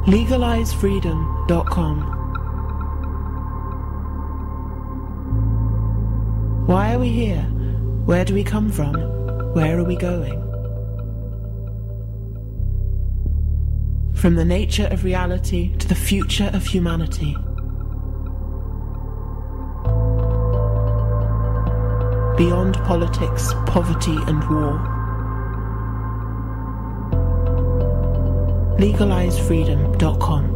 LegalizeFreedom.com. Why are we here? Where do we come from? Where are we going? From the nature of reality to the future of humanity. Beyond politics, poverty and war. LegalizeFreedom.com.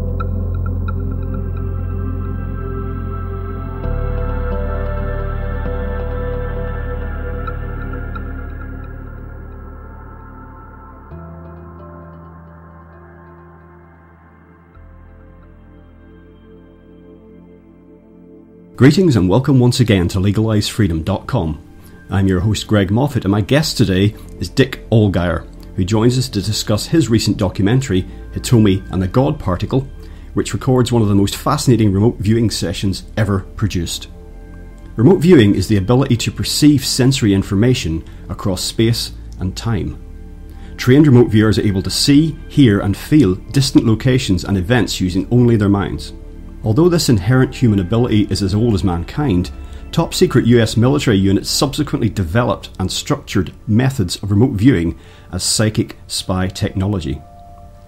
Greetings and welcome once again to LegalizeFreedom.com. I'm your host Greg Moffat, and my guest today is Dick Allgire, who joins us to discuss his recent documentary, Hitomi and the God Particle, which records one of the most fascinating remote viewing sessions ever produced. Remote viewing is the ability to perceive sensory information across space and time. Trained remote viewers are able to see, hear and feel distant locations and events using only their minds. Although this inherent human ability is as old as mankind, top-secret US military units subsequently developed and structured methods of remote viewing as psychic spy technology.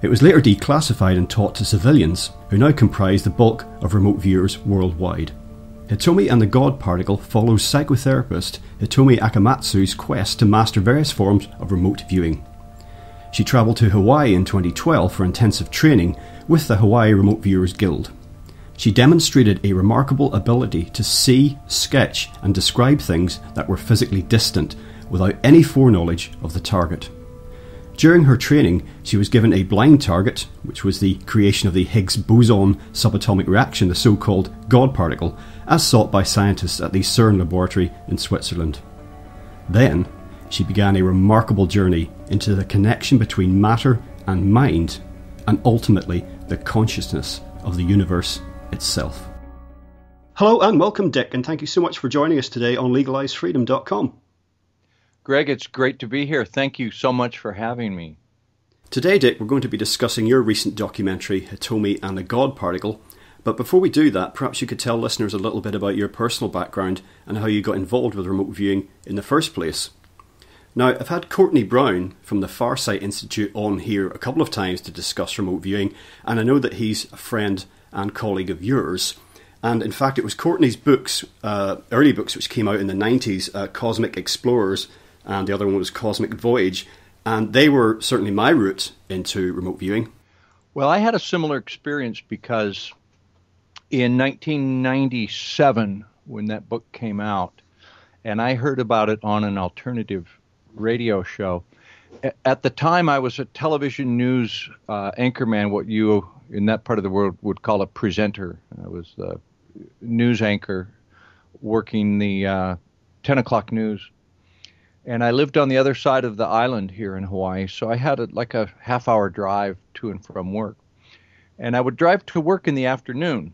It was later declassified and taught to civilians, who now comprise the bulk of remote viewers worldwide. Hitomi and the God Particle follows psychotherapist Hitomi Akamatsu's quest to master various forms of remote viewing. She travelled to Hawaii in 2012 for intensive training with the Hawaii Remote Viewers Guild. She demonstrated a remarkable ability to see, sketch and describe things that were physically distant without any foreknowledge of the target. During her training, she was given a blind target, which was the creation of the Higgs-Boson subatomic reaction, the so-called God particle, as sought by scientists at the CERN laboratory in Switzerland. Then, she began a remarkable journey into the connection between matter and mind, and ultimately the consciousness of the universe itself. Hello and welcome, Dick, and thank you so much for joining us today on LegalizeFreedom.com. Greg, it's great to be here. Thank you so much for having me. Today, Dick, we're going to be discussing your recent documentary, Hitomi and the God Particle. But before we do that, perhaps you could tell listeners a little bit about your personal background and how you got involved with remote viewing in the first place. Now, I've had Courtney Brown from the Farsight Institute on here a couple of times to discuss remote viewing, and I know that he's a friend and colleague of yours. And in fact, it was Courtney's books, early books, which came out in the 90s, Cosmic Explorers, and the other one was Cosmic Voyage, and they were certainly my route into remote viewing. Well, I had a similar experience because in 1997, when that book came out, and I heard about it on an alternative radio show. At the time, I was a television news anchorman, what you in that part of the world would call a presenter. I was the news anchor working the 10 o'clock news. And I lived on the other side of the island here in Hawaii, so I had like a half-hour drive to and from work. And I would drive to work in the afternoon,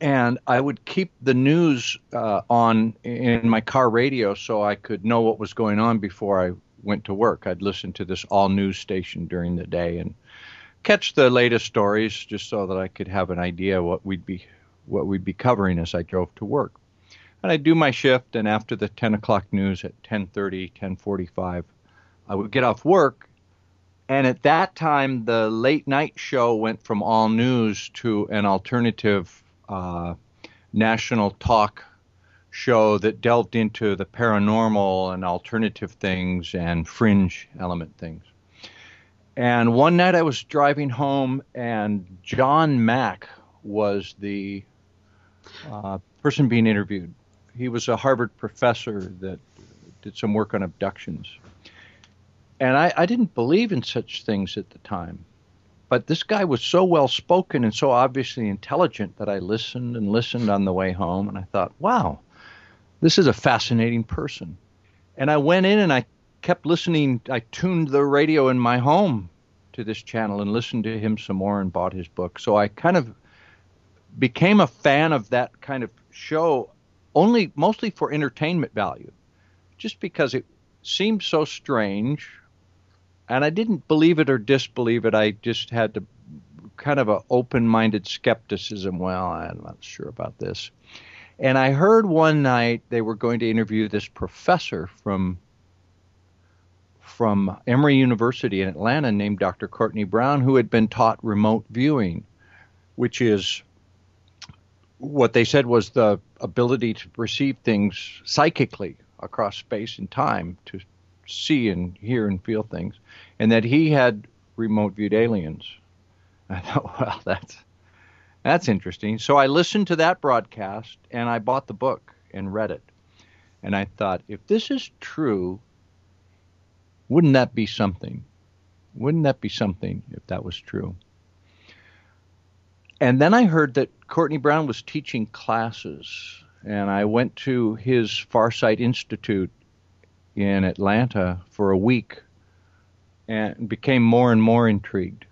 and I would keep the news on in my car radio so I could know what was going on before I went to work. I'd listen to this all-news station during the day and catch the latest stories just so that I could have an idea what we'd be covering as I drove to work. And I'd do my shift, and after the 10 o'clock news at 10:30, 10:45, I would get off work. And at that time, the late night show went from all news to an alternative national talk show that delved into the paranormal and alternative things and fringe element things. And one night I was driving home, and John Mack was the person being interviewed. He was a Harvard professor that did some work on abductions. And I didn't believe in such things at the time. But this guy was so well-spoken and so obviously intelligent that I listened and listened on the way home, and I thought, wow, this is a fascinating person. And I went in and I kept listening. I tuned the radio in my home to this channel and listened to him some more and bought his book. So I kind of became a fan of that kind of show, mostly for entertainment value, just because it seemed so strange. And I didn't believe it or disbelieve it. I just had to kind of an open-minded skepticism. Well, I'm not sure about this. And I heard one night they were going to interview this professor from Emory University in Atlanta named Dr. Courtney Brown, who had been taught remote viewing, which is what they said was the ability to perceive things psychically across space and time, to see and hear and feel things, and that he had remote viewed aliens. I thought, well, that's interesting. So I listened to that broadcast, and I bought the book and read it. And I thought, if this is true, wouldn't that be something? Wouldn't that be something if that was true? And then I heard that Courtney Brown was teaching classes, and I went to his Farsight Institute in Atlanta for a week and became more and more intrigued.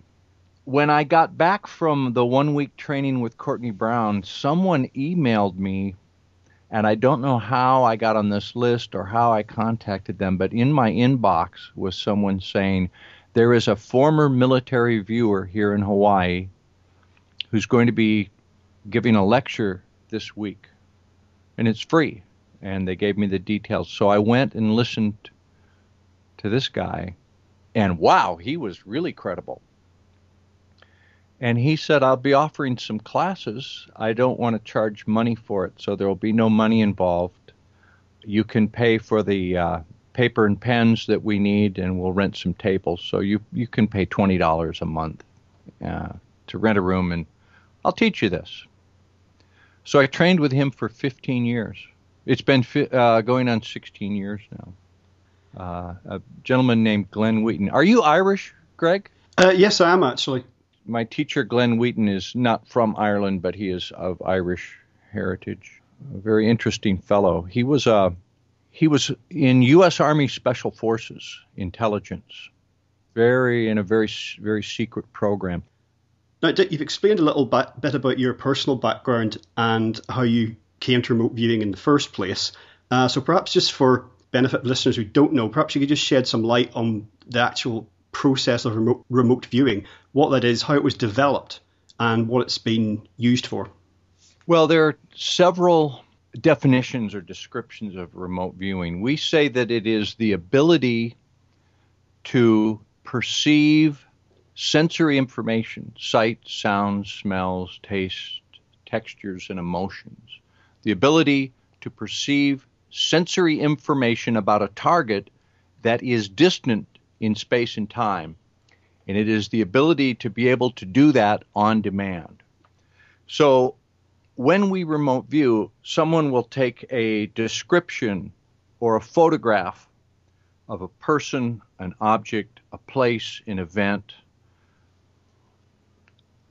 When I got back from the 1 week training with Courtney Brown, someone emailed me, and I don't know how I got on this list or how I contacted them, but in my inbox was someone saying, there is a former military viewer here in Hawaii who's going to be giving a lecture this week, and it's free. And they gave me the details. So I went and listened to this guy, and wow, he was really credible. And he said, I'll be offering some classes. I don't want to charge money for it, so there will be no money involved. You can pay for the paper and pens that we need, and we'll rent some tables. So you can pay $20 a month to rent a room, and I'll teach you this. So I trained with him for 15 years. It's been going on 16 years now. A gentleman named Glenn Wheaton. Are you Irish, Greg? Yes, I am, actually. My teacher, Glenn Wheaton, is not from Ireland, but he is of Irish heritage. A very interesting fellow. He was in U.S. Army Special Forces intelligence, in a very secret program. Now, Dick, you've explained a little bit about your personal background and how you came to remote viewing in the first place. So perhaps just for benefit of listeners who don't know, perhaps you could just shed some light on the actual process of remote viewing, what that is, how it was developed, and what it's been used for. Well, there are several definitions or descriptions of remote viewing. We say that it is the ability to perceive sensory information, sight, sounds, smells, taste, textures, and emotions. The ability to perceive sensory information about a target that is distant in space and time. And it is the ability to be able to do that on demand. So when we remote view, someone will take a description or a photograph of a person, an object, a place, an event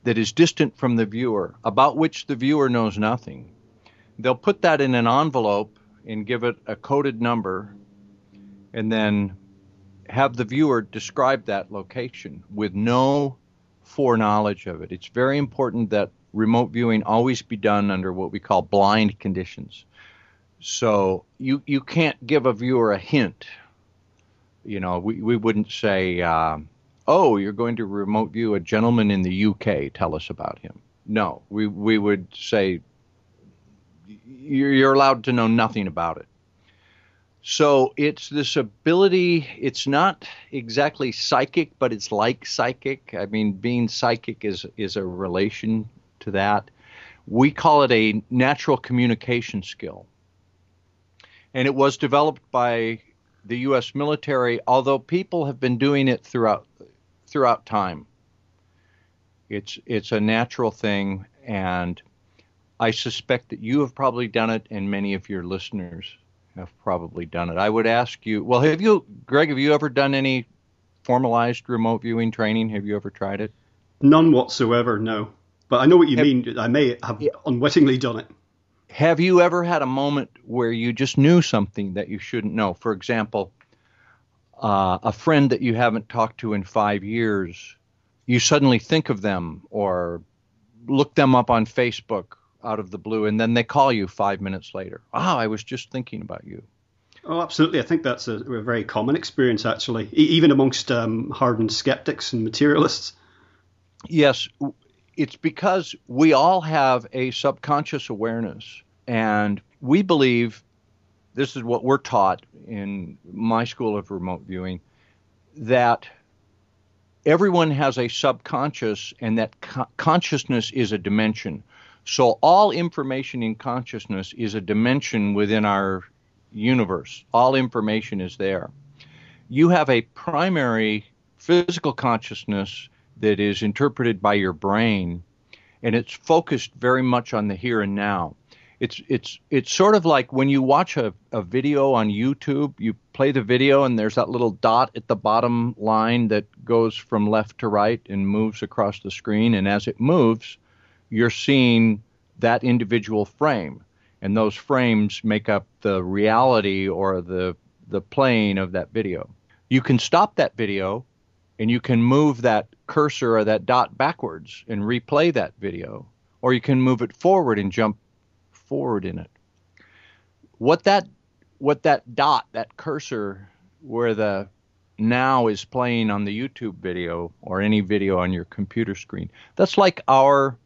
that is distant from the viewer, about which the viewer knows nothing. They'll put that in an envelope and give it a coded number, and then have the viewer describe that location with no foreknowledge of it. It's very important that remote viewing always be done under what we call blind conditions. So you can't give a viewer a hint. You know, we wouldn't say, oh, you're going to remote view a gentleman in the UK, tell us about him. No, we would say, you're allowed to know nothing about it. So it's this ability, it's not exactly psychic, but it's like psychic. I mean, being psychic is a relation to that. We call it a natural communication skill. And it was developed by the U.S. military, although people have been doing it throughout time. It's a natural thing, and I suspect that you have probably done it, and many of your listeners have probably done it. I would ask you, well, Greg, have you ever done any formalized remote viewing training? Have you ever tried it? None whatsoever, no. But I know what you mean. I may have unwittingly done it. Have you ever had a moment where you just knew something that you shouldn't know? For example, a friend that you haven't talked to in 5 years, you suddenly think of them or look them up on Facebook out of the blue, and then they call you 5 minutes later. I was just thinking about you. Oh, absolutely. I think that's a very common experience, actually, even amongst hardened skeptics and materialists. Yes, It's because we all have a subconscious awareness, and we believe, this is what we're taught in my school of remote viewing, that everyone has a subconscious, and that consciousness is a dimension. So all information in consciousness is a dimension within our universe. All information is there. You have a primary physical consciousness that is interpreted by your brain, and it's focused very much on the here and now. It's sort of like when you watch a video on YouTube, you play the video and there's that little dot at the bottom line that goes from left to right and moves across the screen, and as it moves, you're seeing that individual frame, and those frames make up the reality or the playing of that video. You can stop that video and you can move that cursor or that dot backwards and replay that video, or you can move it forward and jump forward in it. What that dot, that cursor where the now is playing on the YouTube video or any video on your computer screen, that's like our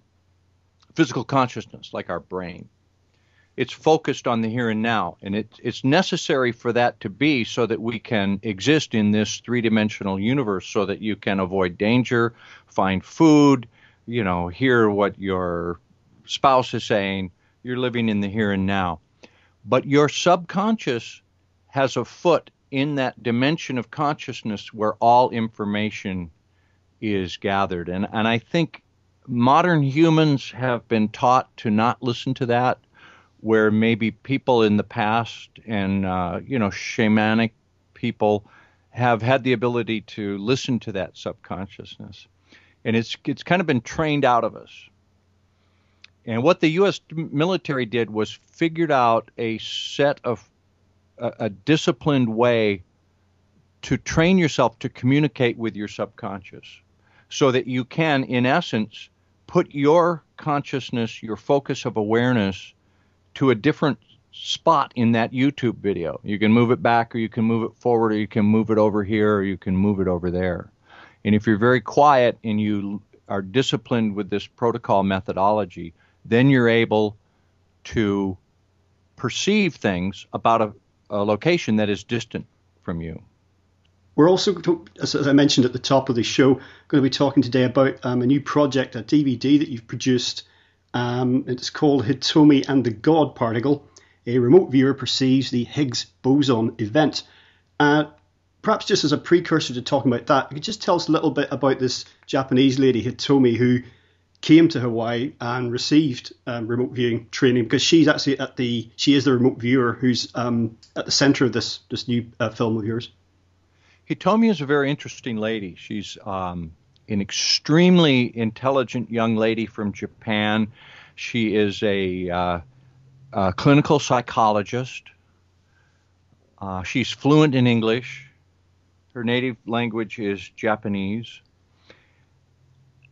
physical consciousness, like our brain. It's focused on the here and now, and it's necessary for that to be so that we can exist in this three-dimensional universe, so that you can avoid danger, find food, hear what your spouse is saying. You're living in the here and now. But your subconscious has a foot in that dimension of consciousness where all information is gathered. And I think modern humans have been taught to not listen to that, where maybe people in the past and, shamanic people have had the ability to listen to that subconsciousness. And it's kind of been trained out of us. And what the U.S. military did was figured out a disciplined way to train yourself to communicate with your subconscious, so that you can, in essence, put your consciousness, your focus of awareness, to a different spot in that YouTube video. You can move it back, or you can move it forward, or you can move it over here, or you can move it over there. And if you're very quiet and you are disciplined with this protocol methodology, then you're able to perceive things about a location that is distant from you. We're also, as I mentioned at the top of the show, going to be talking today about a new project, a DVD that you've produced. It's called Hitomi and the God Particle. A remote viewer perceives the Higgs-Boson event. Perhaps just as a precursor to talking about that, you could just tell us a little bit about this Japanese lady, Hitomi, who came to Hawaii and received remote viewing training, because she's actually she is the remote viewer who's at the center of this new film of yours. Hitomi is a very interesting lady. She's an extremely intelligent young lady from Japan. She is a clinical psychologist. She's fluent in English. Her native language is Japanese.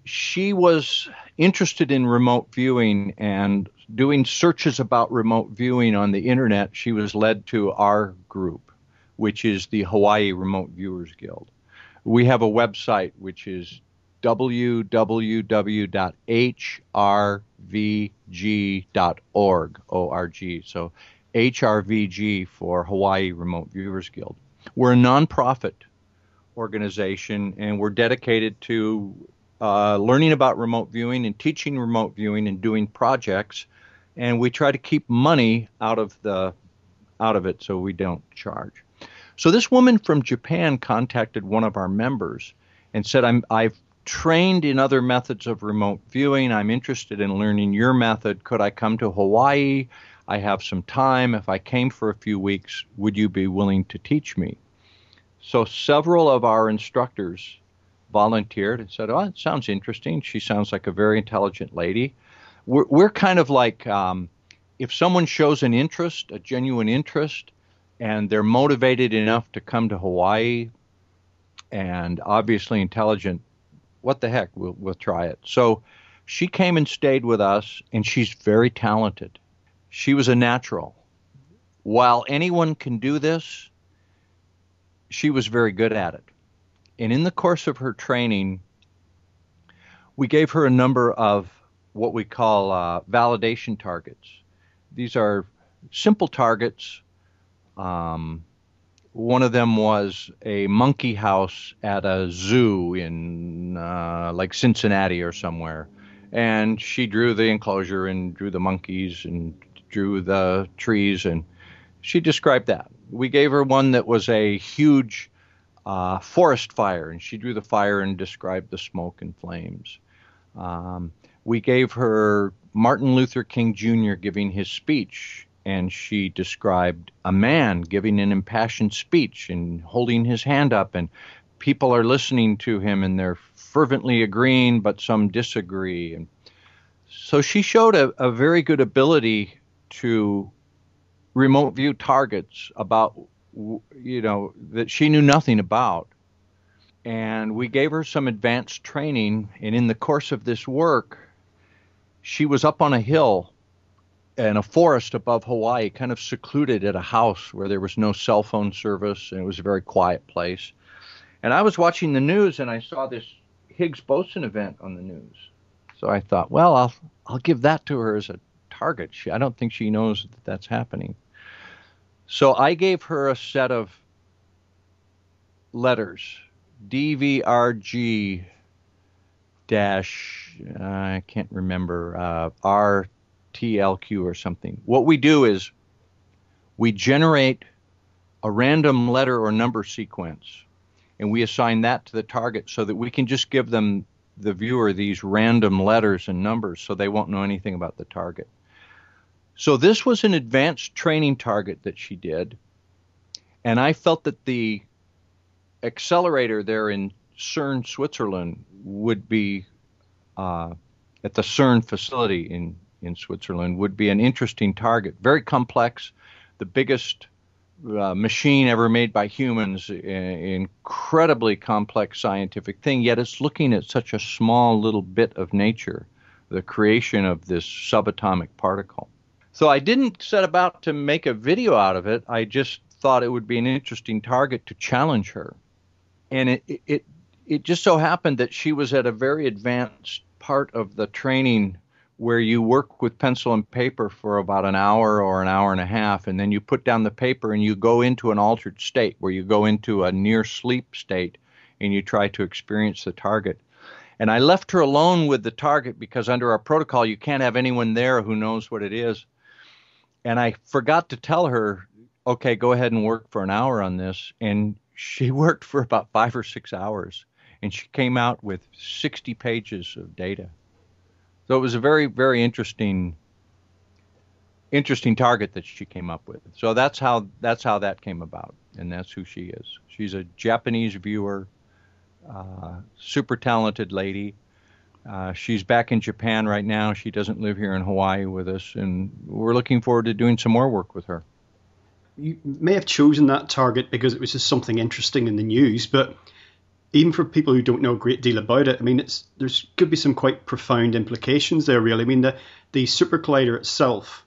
She was interested in remote viewing, and doing searches about remote viewing on the internet, she was led to our group, which is the Hawaii Remote Viewers Guild. We have a website, which is www.hrvg.org, O-R-G. So HRVG for Hawaii Remote Viewers Guild. We're a nonprofit organization, and we're dedicated to learning about remote viewing and teaching remote viewing and doing projects. And we try to keep money out of it, so we don't charge. So this woman from Japan contacted one of our members and said, I've trained in other methods of remote viewing. I'm interested in learning your method. Could I come to Hawaii? I have some time. If I came for a few weeks, would you be willing to teach me? So several of our instructors volunteered and said, oh, it sounds interesting. She sounds like a very intelligent lady. We're kind of like, if someone shows an interest, a genuine interest, and they're motivated enough to come to Hawaii and obviously intelligent, what the heck, we'll try it. So she came and stayed with us, and she's very talented. She was a natural. While anyone can do this, she was very good at it. And in the course of her training, we gave her a number of what we call validation targets. These are simple targets. One of them was a monkey house at a zoo in like Cincinnati or somewhere. And she drew the enclosure and drew the monkeys and drew the trees, and she described that. We gave her one that was a huge forest fire, and she drew the fire and described the smoke and flames. We gave her Martin Luther King Jr. giving his speech, and she described a man giving an impassioned speech and holding his hand up, and people are listening to him and they're fervently agreeing, but some disagree. And so she showed a very good ability to remote view targets about, that she knew nothing about. And we gave her some advanced training, and in the course of this work, she was up on a hill in a forest above Hawaii, kind of secluded at a house where there was no cell phone service, and it was a very quiet place. And I was watching the news, and I saw this Higgs-Boson event on the news. So I thought, well, I'll give that to her as a target. I don't think she knows that that's happening. So I gave her a set of letters, DVRG dash, I can't remember, RTLQ or something. What we do is we generate a random letter or number sequence, and we assign that to the target so that we can just give them, the viewer, these random letters and numbers so they won't know anything about the target. So this was an advanced training target that she did, and I felt that the accelerator there in CERN, Switzerland, would be at the CERN facility in Switzerland, would be an interesting target. Very complex, the biggest machine ever made by humans, incredibly complex scientific thing, yet it's looking at such a small little bit of nature, the creation of this subatomic particle. So I didn't set about to make a video out of it. I just thought it would be an interesting target to challenge her. And it just so happened that she was at a very advanced part of the training where you work with pencil and paper for about an hour or an hour and a half, and then you put down the paper and you go into an altered state where you go into a near sleep state and you try to experience the target. And I left her alone with the target because under our protocol you can't have anyone there who knows what it is. And I forgot to tell her, okay, go ahead and work for an hour on this. And she worked for about 5 or 6 hours, and she came out with 60 pages of data. So it was a very, very interesting target that she came up with. So that's how that came about, and that's who she is. She's a Japanese viewer, super talented lady. She's back in Japan right now. She doesn't live here in Hawaii with us, and we're looking forward to doing some more work with her. You may have chosen that target because it was just something interesting in the news, but even for people who don't know a great deal about it, I mean, there's could be some quite profound implications there, really. I mean, the super collider itself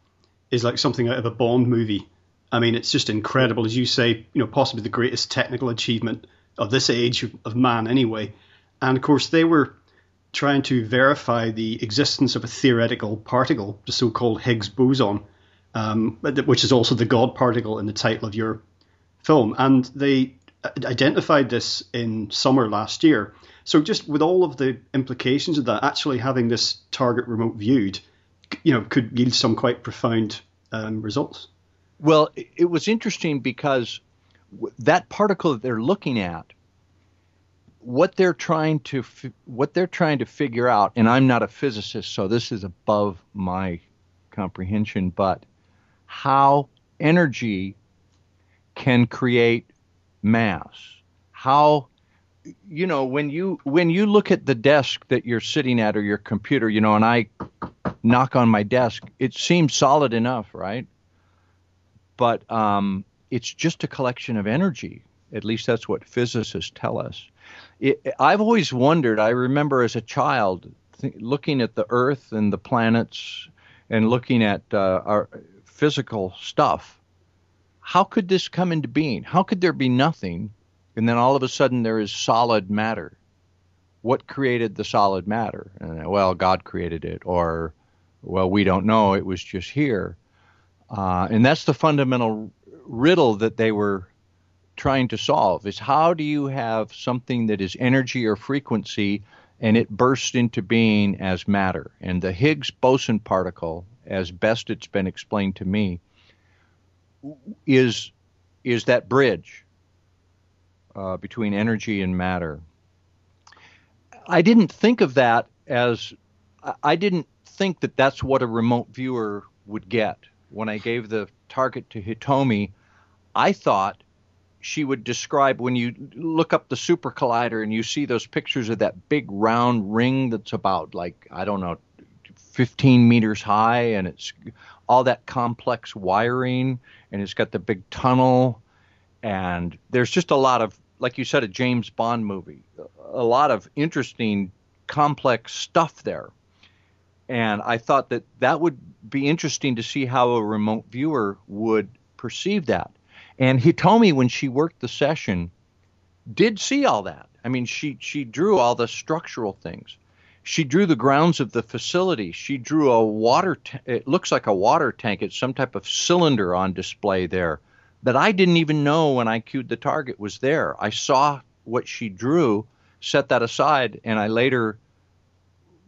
is like something out of a Bond movie. I mean, it's just incredible, as you say, possibly the greatest technical achievement of this age of man anyway. And of course, they were trying to verify the existence of a theoretical particle, the so-called Higgs-Boson, which is also the God particle in the title of your film. And they identified this in summer last year. So just with all of the implications of that, actually having this target remote viewed, could yield some quite profound results. Well, it was interesting because that particle that they're looking at, what they're trying to figure out, and I'm not a physicist, so this is above my comprehension, but how energy can create mass. How, when you look at the desk that you're sitting at or your computer, and I knock on my desk, it seems solid enough, right? But it's just a collection of energy. At least that's what physicists tell us. I've always wondered, I remember as a child looking at the Earth and the planets and looking at our physical stuff. How could this come into being? How could there be nothing and then all of a sudden there is solid matter? what created the solid matter? And, well, God created it, or, well, we don't know, it was just here. And that's the fundamental riddle that they were trying to solve, is how do you have something that is energy or frequency and it bursts into being as matter? And the Higgs-Boson particle, as best it's been explained to me, is that bridge between energy and matter. I didn't think of that as, I didn't think that that's what a remote viewer would get. When I gave the target to Hitomi, I thought she would describe, when you look up the super collider and you see those pictures of that big round ring that's about, like, I don't know, 15 meters high, and it's all that complex wiring, and it's got the big tunnel, and there's just a lot of, like you said, a James Bond movie, a lot of interesting, complex stuff there. And I thought that that would be interesting to see how a remote viewer would perceive that. And Hitomi, when she worked the session, did see all that. I mean, she drew all the structural things. She drew the grounds of the facility. She drew a water, it looks like a water tank. It's some type of cylinder on display there that I didn't even know when I cued the target was there. I saw what she drew, set that aside, and I later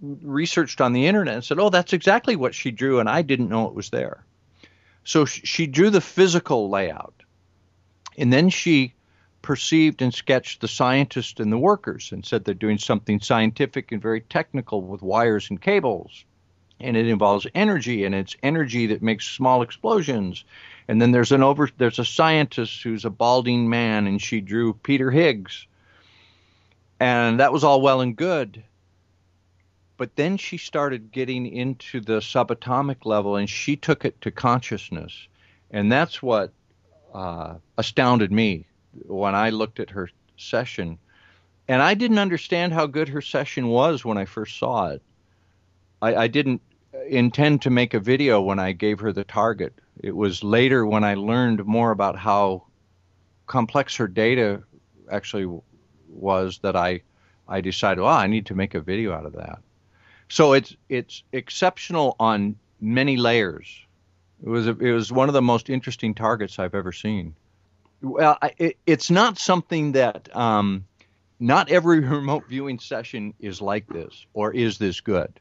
researched on the internet and said, oh, that's exactly what she drew, and I didn't know it was there. So she drew the physical layout, and then she perceived and sketched the scientists and the workers and said they're doing something scientific and very technical with wires and cables, and it involves energy, and it's energy that makes small explosions. And then there's a scientist who's a balding man, and she drew Peter Higgs, and that was all well and good. But then she started getting into the subatomic level, and she took it to consciousness. And that's what astounded me when I looked at her session. And I didn't understand how good her session was when I first saw it. I didn't intend to make a video when I gave her the target. It was later when I learned more about how complex her data actually was that I decided, I need to make a video out of that. So it's exceptional on many layers. It was one of the most interesting targets I've ever seen. Well, it's not something that not every remote viewing session is like this or is this good.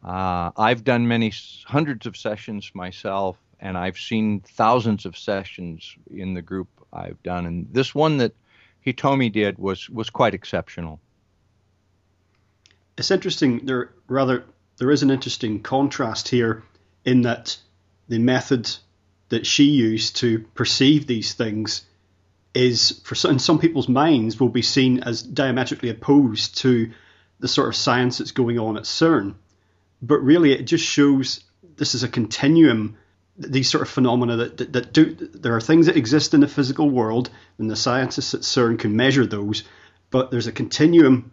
I've done hundreds of sessions myself, and I've seen thousands of sessions in the group I've done, and this one that Hitomi did was quite exceptional. It's interesting. There is an interesting contrast here in that the method that she used to perceive these things is, in some people's minds, will be seen as diametrically opposed to the sort of science that's going on at CERN. But really, it just shows this is a continuum. These sort of phenomena there are things that exist in the physical world, and the scientists at CERN can measure those. But there's a continuum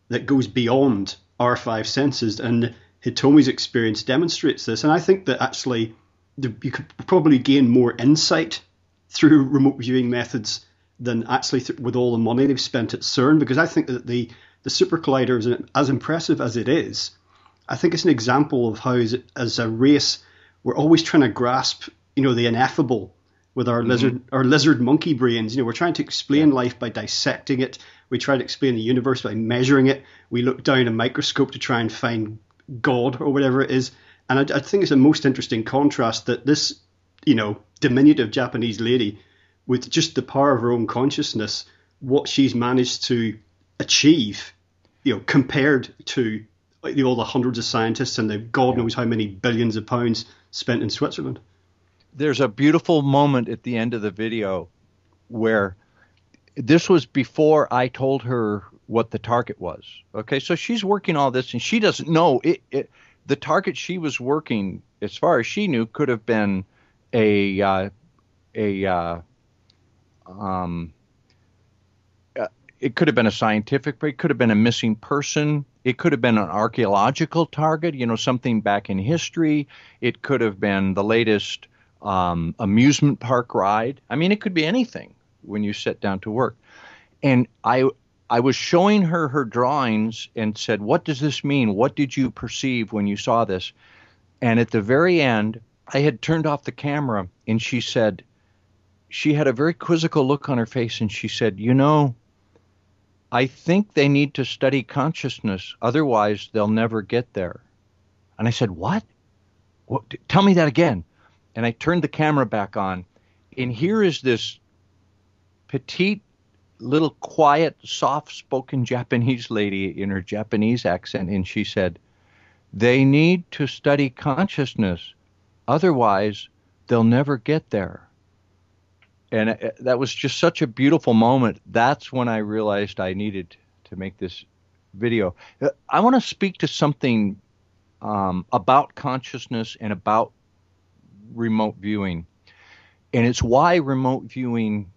that goes beyond our five senses, and Hitomi's experience demonstrates this. And I think that actually you could probably gain more insight through remote viewing methods than actually with all the money they've spent at CERN, because I think that the super collider is as impressive as it is. I think it's an example of how, as a race, we're always trying to grasp, the ineffable with our lizard monkey brains. We're trying to explain life by dissecting it. We try to explain the universe by measuring it. We look down a microscope to try and find God or whatever it is. And I think it's a most interesting contrast that this, diminutive Japanese lady, with just the power of her own consciousness, what she's managed to achieve, compared to all the hundreds of scientists and the God knows how many billions of pounds spent in Switzerland. There's a beautiful moment at the end of the video where this was before I told her what the target was. Okay, so she's working all this and she doesn't know it. The target she was working, as far as she knew, could have been it could have been a scientific, but it could have been a missing person. It could have been an archaeological target, something back in history. It could have been the latest amusement park ride. I mean, it could be anything when you sit down to work. And I was showing her her drawings and said, "What does this mean? What did you perceive when you saw this?" And at the very end, I had turned off the camera, and she said, she had a very quizzical look on her face, and she said, I think they need to study consciousness, otherwise they'll never get there. And I said, what? Tell me that again. And I turned the camera back on, and here is this petite, little quiet, soft-spoken Japanese lady in her Japanese accent, and she said, they need to study consciousness, otherwise they'll never get there. And that was just such a beautiful moment. That's when I realized I needed to make this video. I want to speak to something about consciousness and about remote viewing. And it's why remote viewing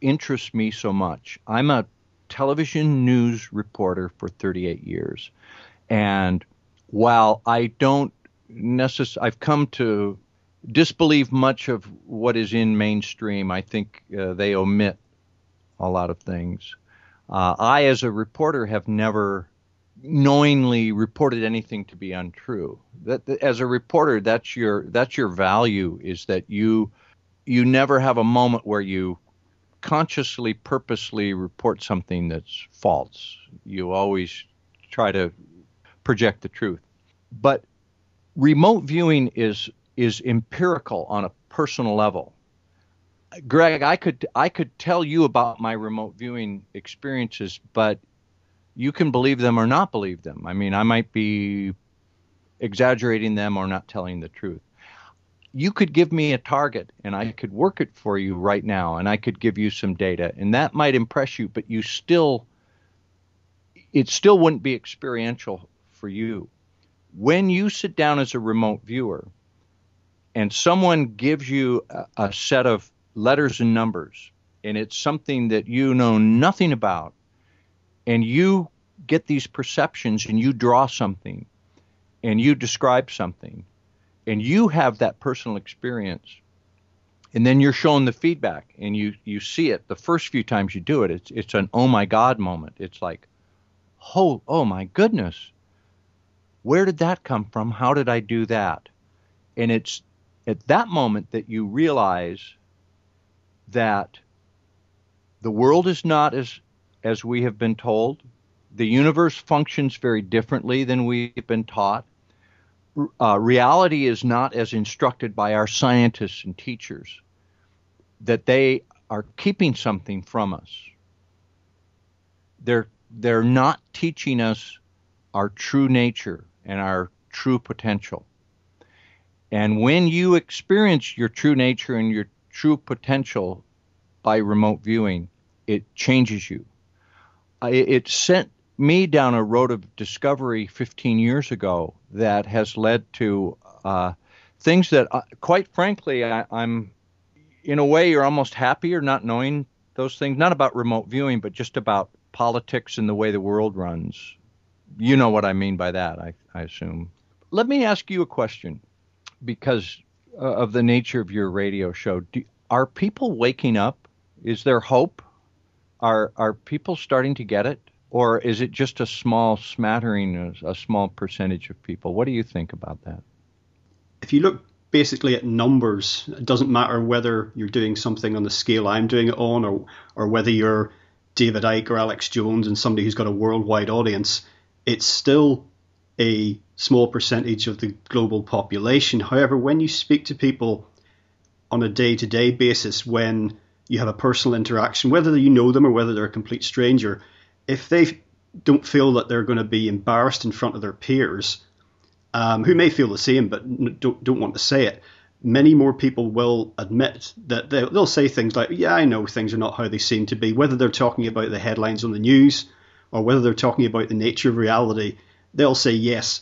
interests me so much. I'm a television news reporter for 38 years. And while I don't necessarily, I've come to disbelieve much of what is in mainstream. I think they omit a lot of things. I, as a reporter, have never knowingly reported anything to be untrue. That as a reporter, that's your value, is that you never have a moment where you consciously, purposely report something that's false. You always try to project the truth. But remote viewing is empirical on a personal level. Greg, I could tell you about my remote viewing experiences, but you can believe them or not believe them. I mean, I might be exaggerating them or not telling the truth. You could give me a target and I could work it for you right now, and I could give you some data, and that might impress you, but it still wouldn't be experiential for you. When you sit down as a remote viewer and someone gives you a set of letters and numbers, and it's something that you know nothing about, and you get these perceptions and you draw something and you describe something and you have that personal experience, and then you're shown the feedback and you see it the first few times you do it, it's an oh my God moment. It's like, oh my goodness, where did that come from? How did I do that? And it's at that moment that you realize that the world is not as we have been told. The universe functions very differently than we've been taught. Reality is not as instructed by our scientists and teachers, that they are keeping something from us. They're not teaching us our true nature and our true potential. And when you experience your true nature and your true potential by remote viewing, it changes you. It sent me down a road of discovery 15 years ago that has led to things that, quite frankly, I'm, in a way, you're almost happier not knowing those things, not about remote viewing, but just about politics and the way the world runs. You know what I mean by that, I assume. Let me ask you a question, because of the nature of your radio show. Are people waking up? Is there hope? Are people starting to get it? Or is it just a small smattering, a small percentage of people? What do you think about that? If you look basically at numbers, it doesn't matter whether you're doing something on the scale I'm doing it on, or whether you're David Icke or Alex Jones and somebody who's got a worldwide audience, it's still a small percentage of the global population. However, when you speak to people on a day-to-day basis, when you have a personal interaction, whether you know them or whether they're a complete stranger, if they don't feel that they're going to be embarrassed in front of their peers, who may feel the same but don't want to say it, many more people will admit that they'll say things like, yeah, I know things are not how they seem to be, whether they're talking about the headlines on the news or whether they're talking about the nature of reality. They'll say yes,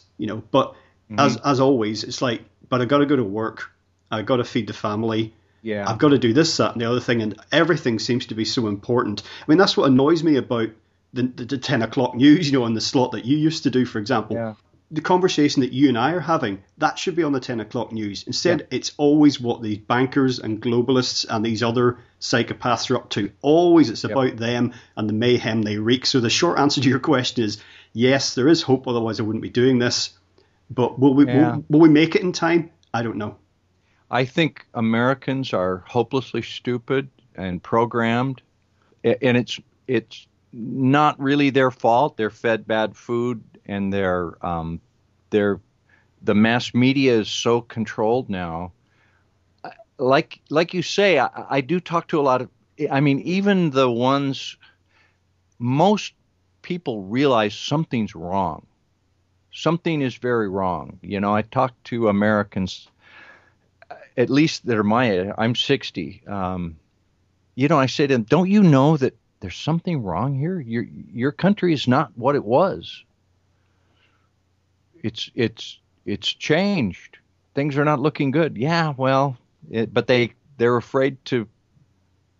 but as always, it's like, but I got to go to work, I got to feed the family, I've got to do this, that, and the other thing, and everything seems to be so important. I mean, that's what annoys me about the 10 o'clock news, on the slot that you used to do, for example. the conversation that you and I are having, that should be on the 10 o'clock news. Instead, it's always what the bankers and globalists and these other psychopaths are up to. Always it's about them and the mayhem they wreak. So the short answer to your question is, yes, there is hope, otherwise I wouldn't be doing this. But will we make it in time? I don't know. I think Americans are hopelessly stupid and programmed, and it's not really their fault. They're fed bad food, and the mass media is so controlled now. Like you say, I do talk to a lot of. I mean, even the ones, most people realize something's wrong. Something is very wrong. You know, I talk to Americans, at least that are my age. I'm 60. You know, I say to them, don't you know that there's something wrong here? Your country is not what it was. It's changed. Things are not looking good. Yeah, well, but they're afraid to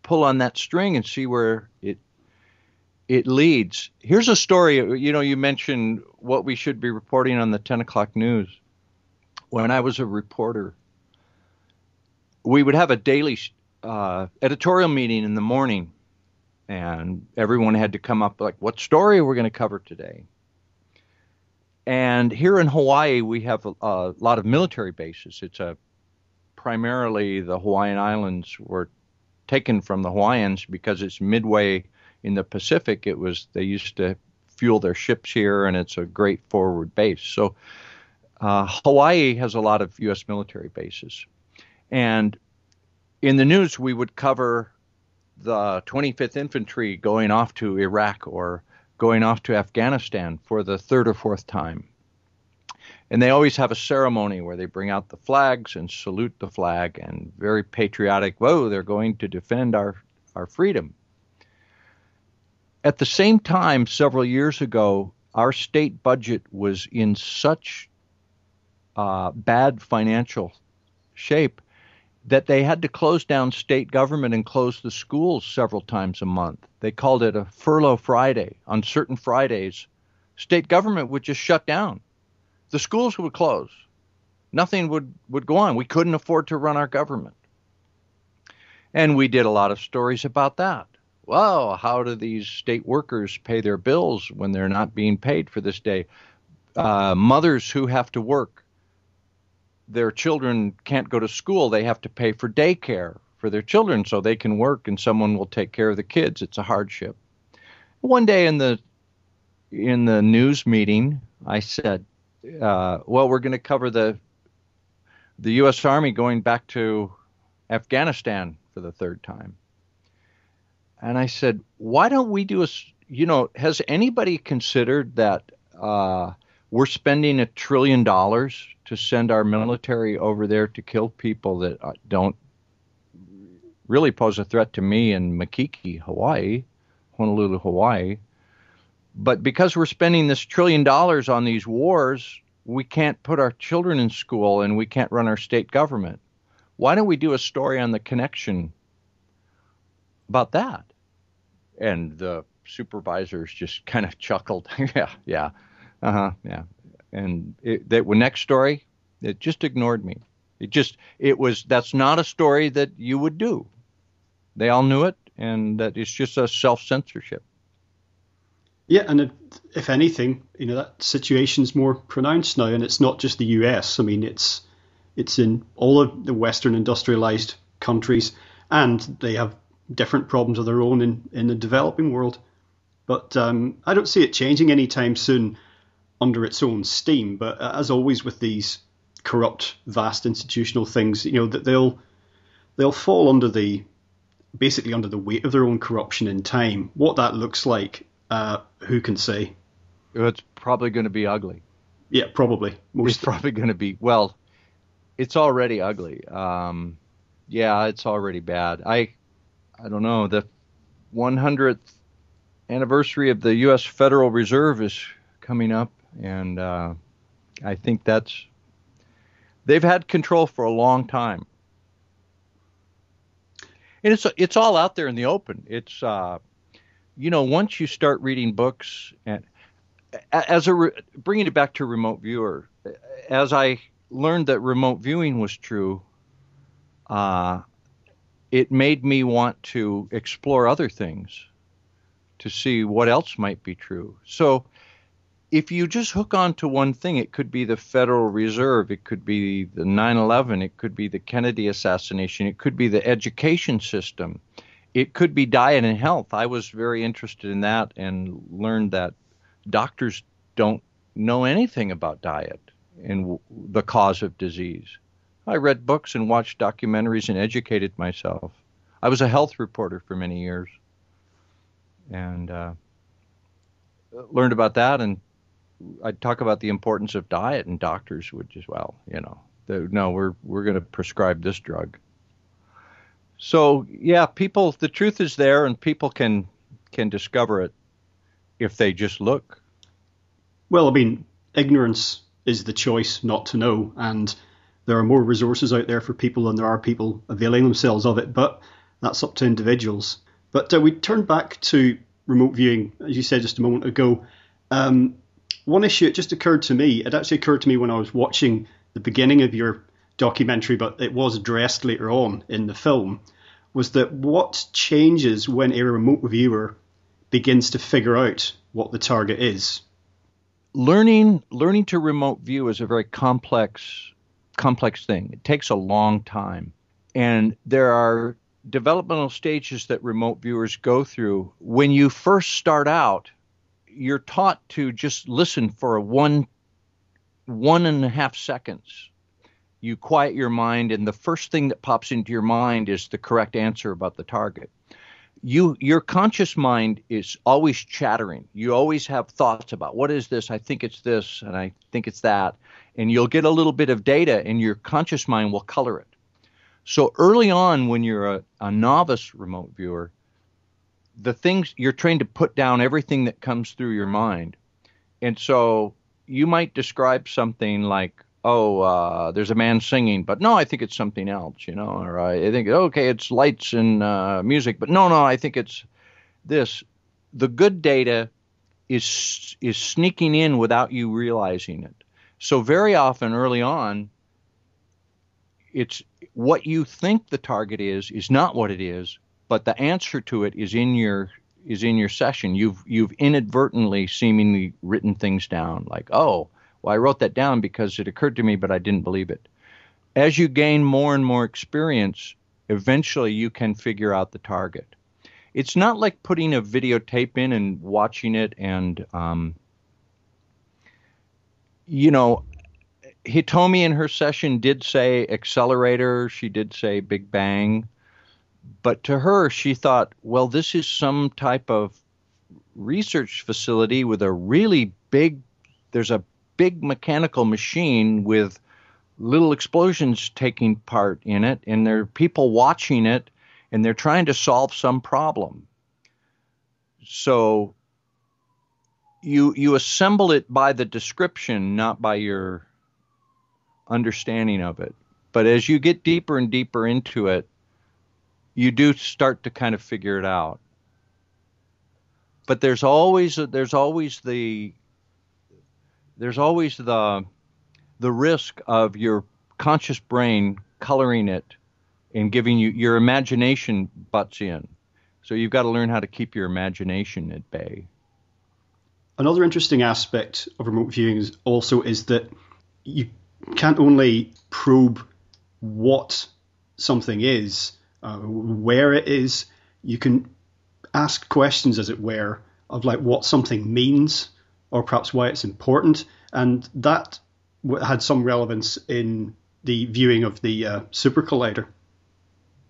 pull on that string and see where it leads. Here's a story. You know, you mentioned what we should be reporting on the 10 o'clock news. When I was a reporter, we would have a daily editorial meeting in the morning, and everyone had to come up like, what story are we going to cover today? And here in Hawaii, we have a lot of military bases. It's primarily the Hawaiian Islands were taken from the Hawaiians because it's midway in the Pacific. They used to fuel their ships here, and it's a great forward base. So Hawaii has a lot of U.S. military bases. And in the news, we would cover the 25th Infantry going off to Iraq or going off to Afghanistan for the third or fourth time. And they always have a ceremony where they bring out the flags and salute the flag, and very patriotic, whoa, they're going to defend our freedom. At the same time, several years ago, our state budget was in such bad financial shape that they had to close down state government and close the schools several times a month. They called it a furlough Friday. On certain Fridays, state government would just shut down. The schools would close. Nothing would go on. We couldn't afford to run our government. And we did a lot of stories about that. Well, how do these state workers pay their bills when they're not being paid for this day? Mothers who have to work, their children can't go to school. They have to pay for daycare for their children so they can work and someone will take care of the kids. It's a hardship. One day in the news meeting, I said, well, we're going to cover the U.S. Army going back to Afghanistan for the third time. And I said, why don't we do has anybody considered that we're spending $1 trillion to send our military over there to kill people that don't really pose a threat to me in Makiki, Hawaii, Honolulu, Hawaii. But because we're spending this $1 trillion on these wars, we can't put our children in school and we can't run our state government. Why don't we do a story on the connection about that? And the supervisors just kind of chuckled. yeah. And next story, it just ignored me. That's not a story that you would do. They all knew it, and that it's just a self-censorship. Yeah, and if anything, that situation's more pronounced now, and it's not just the US. I mean, it's in all of the Western industrialized countries, and they have different problems of their own in the developing world. But I don't see it changing anytime soon under its own steam. But as always with these corrupt, vast institutional things, that they'll fall under the weight of their own corruption in time. What that looks like, who can say? It's probably going to be ugly. Yeah, probably. It's probably going to be, well, it's already ugly. Yeah, it's already bad. I don't know, the 100th anniversary of the U.S. Federal Reserve is coming up, and I think they've had control for a long time. And it's all out there in the open. It's, once you start reading books, and bringing it back to remote viewer, as I learned that remote viewing was true, it made me want to explore other things to see what else might be true. So if you just hook on to one thing, it could be the Federal Reserve, it could be the 9/11, it could be the Kennedy assassination, it could be the education system, it could be diet and health. I was very interested in that and learned that doctors don't know anything about diet and the cause of disease. I read books and watched documentaries and educated myself. I was a health reporter for many years and learned about that, and I'd talk about the importance of diet, and doctors would just, no, we're going to prescribe this drug. So yeah, the truth is there, and people can discover it if they just look. Well, I mean, ignorance is the choice not to know, and there are more resources out there for people than there are people availing themselves of it, but that's up to individuals. But we turn back to remote viewing, as you said just a moment ago. One issue, it just occurred to me, it actually occurred to me when I was watching the beginning of your documentary, but it was addressed later on in the film, was that what changes when a remote viewer begins to figure out what the target is? Learning to remote view is a very complex thing. It takes a long time. And there are developmental stages that remote viewers go through. When you first start out, you're taught to just listen for 1.5 seconds. You quiet your mind, and the first thing that pops into your mind is the correct answer about the target. Your conscious mind is always chattering. You always have thoughts about, what is this? I think it's this, and I think it's that. And you'll get a little bit of data, and your conscious mind will color it. So early on, when you're a novice remote viewer, the things you're trained to put down everything that comes through your mind. And so you might describe something like, there's a man singing, but no, I think it's something else, or I think, okay, it's lights and music, but no, I think it's this. The good data is sneaking in without you realizing it. So very often early on, it's what you think the target is not what it is, but the answer to it is in your session. You've inadvertently seemingly written things down, like, well, I wrote that down because it occurred to me, but I didn't believe it. As you gain more and more experience, eventually you can figure out the target. It's not like putting a videotape in and watching it and, Hitomi in her session did say accelerator, she did say Big Bang, but to her, she thought, well, this is some type of research facility with there's a big mechanical machine with little explosions taking part in it, and there are people watching it, and they're trying to solve some problem. So you assemble it by the description, not by your understanding of it. But as you get deeper and deeper into it, you do start to kind of figure it out. But there's always the risk of your conscious brain coloring it and giving you your imagination butts in. So you've got to learn how to keep your imagination at bay. Another interesting aspect of remote viewing is that you can't only probe what something is, where it is, you can ask questions, as it were, of like what something means or perhaps why it's important. And that had some relevance in the viewing of the super collider.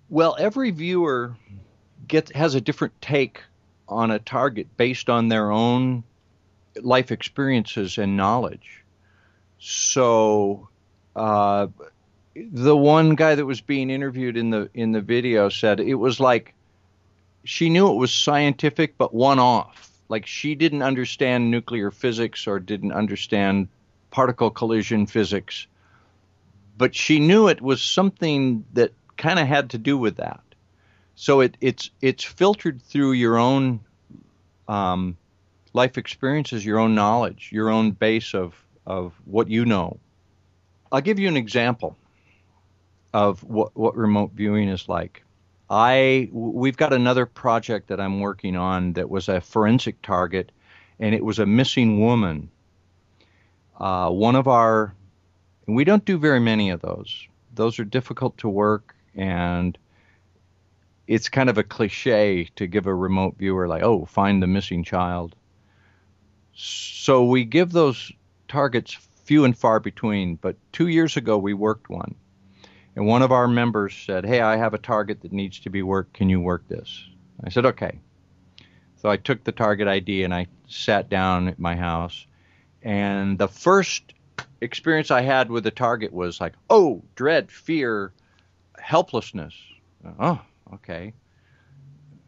Well, every viewer has a different take on a target based on their own life experiences and knowledge. So the one guy that was being interviewed in the video said it was like she knew it was scientific, but one-off. Like she didn't understand nuclear physics or didn't understand particle collision physics, but she knew it was something that kind of had to do with that. So it's filtered through your own life experience is your own knowledge, your own base of what you know. I'll give you an example of what remote viewing is like. We've got another project that I'm working on that was a forensic target, and it was a missing woman. And we don't do very many of those. Those are difficult to work, and it's kind of a cliche to give a remote viewer like, oh, find the missing child. So we give those targets few and far between, but 2 years ago we worked one. And one of our members said, hey, I have a target that needs to be worked. Can you work this? I said, okay. So I took the target ID and I sat down at my house. And the first experience I had with the target was like, oh, dread, fear, helplessness. Oh, okay.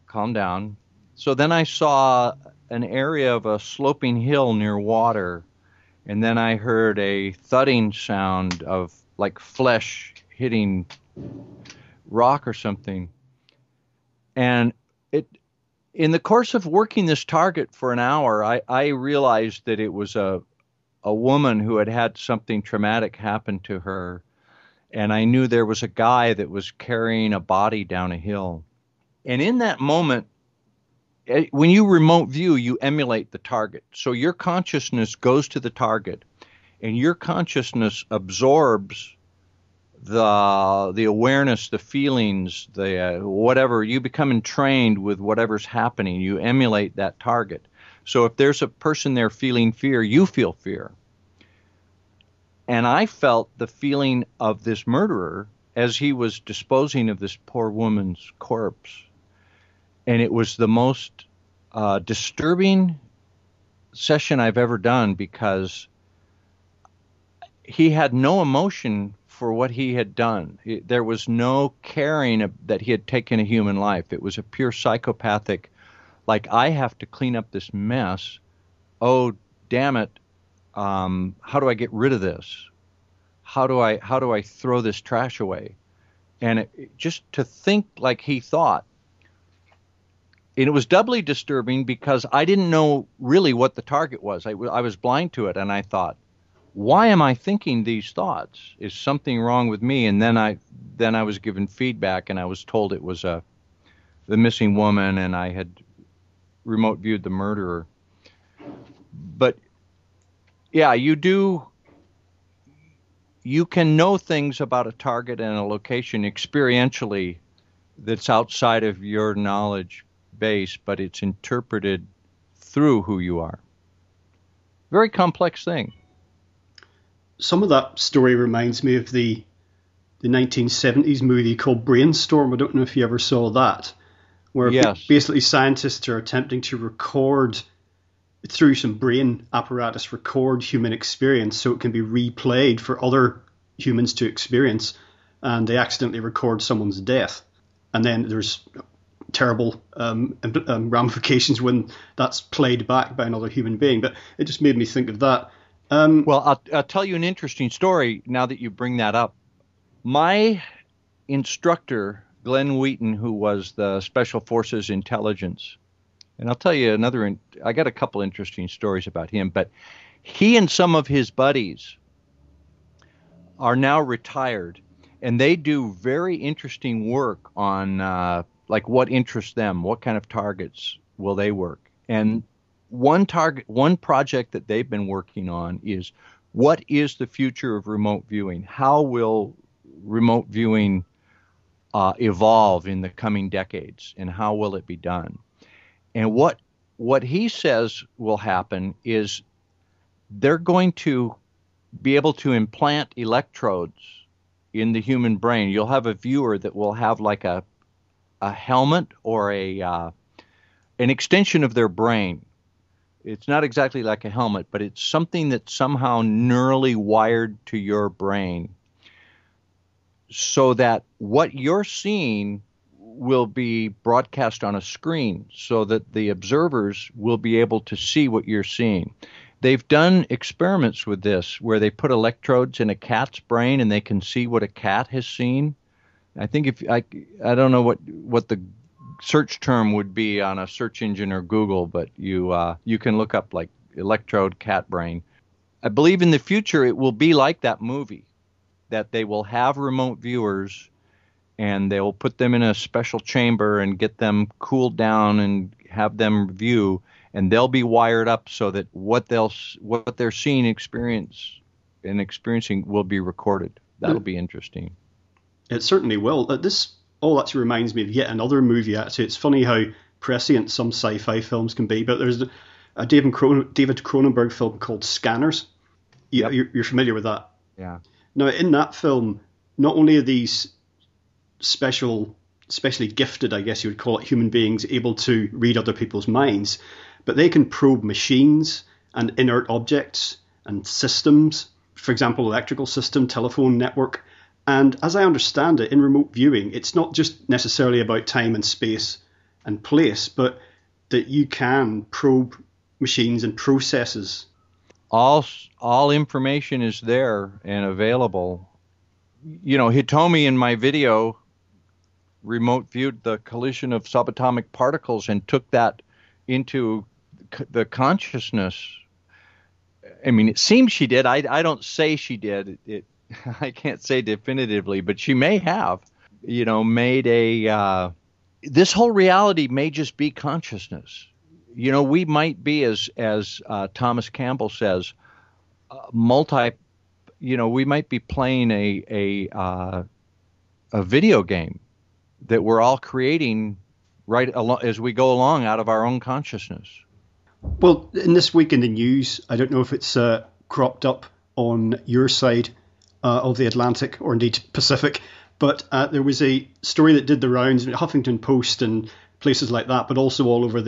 Calm down. So then I saw an area of a sloping hill near water. And then I heard a thudding sound of like flesh hitting rock or something. And in the course of working this target for an hour, I realized that it was a woman who had something traumatic happen to her. And I knew there was a guy that was carrying a body down a hill. And in that moment, when you remote view, you emulate the target. So your consciousness goes to the target, and your consciousness absorbs the awareness, the feelings, the whatever. You become entrained with whatever's happening. You emulate that target. So if there's a person there feeling fear, you feel fear. And I felt the feeling of this murderer as he was disposing of this poor woman's corpse. And it was the most disturbing session I've ever done, because he had no emotion for what he had done. There was no caring that he had taken a human life. It was a pure psychopathic, like, I have to clean up this mess. Oh, damn it. How do I get rid of this? How do I throw this trash away? And just to think like he thought. And it was doubly disturbing because I didn't know really what the target was. I was blind to it, and I thought, why am I thinking these thoughts? Is something wrong with me? And then I was given feedback, and I was told it was the missing woman, and I had remote viewed the murderer. But yeah, you can know things about a target and a location experientially that's outside of your knowledge base, but it's interpreted through who you are. Very complex thing. Some of that story reminds me of the 1970s movie called Brainstorm. I don't know if you ever saw that, where yes. Basically scientists are attempting to record, through some brain apparatus, record human experience so it can be replayed for other humans to experience, and they accidentally record someone's death. And then there's terrible ramifications when that's played back by another human being. But it just made me think of that. Well, I'll tell you an interesting story now that you bring that up. My instructor, Glenn Wheaton, who was the Special Forces Intelligence, and I'll tell you I got a couple interesting stories about him, but he and some of his buddies are now retired, and they do very interesting work on like what interests them, what kind of targets will they work. And one project that they've been working on is, what is the future of remote viewing? How will remote viewing evolve in the coming decades, and how will it be done? And what he says will happen is they're going to be able to implant electrodes in the human brain. You'll have a viewer that will have like a helmet or an extension of their brain. It's not exactly like a helmet, but it's something that's somehow neurally wired to your brain, so that what you're seeing will be broadcast on a screen, so that the observers will be able to see what you're seeing. They've done experiments with this where they put electrodes in a cat's brain and they can see what a cat has seen. I think I don't know what the search term would be on a search engine or Google, but you can look up like electrode cat brain. I believe in the future it will be like that movie, that they will have remote viewers and they will put them in a special chamber and get them cooled down and have them view, and they'll be wired up so that what they're seeing, experiencing will be recorded. That'll be interesting. It certainly will. This all actually reminds me of yet another movie. Actually, it's funny how prescient some sci-fi films can be, but there's a David Cronenberg film called Scanners. You're familiar with that? Yeah. Now, in that film, not only are these specially gifted, I guess you would call it, human beings able to read other people's minds, but they can probe machines and inert objects and systems, for example, electrical system, telephone network. And as I understand it, in remote viewing, it's not just necessarily about time and space and place, but that you can probe machines and processes. All information is there and available. Hitomi in my video remote viewed the collision of subatomic particles and took that into the consciousness. I mean, it seems she did. I don't say she did. I can't say definitively, but she may have, made this whole reality may just be consciousness. We might be, as Thomas Campbell says, we might be playing a video game that we're all creating as we go along out of our own consciousness. Well, in this week in the news, I don't know if it's cropped up on your side of the Atlantic or indeed Pacific, but there was a story that did the rounds in Huffington Post and places like that, but also all over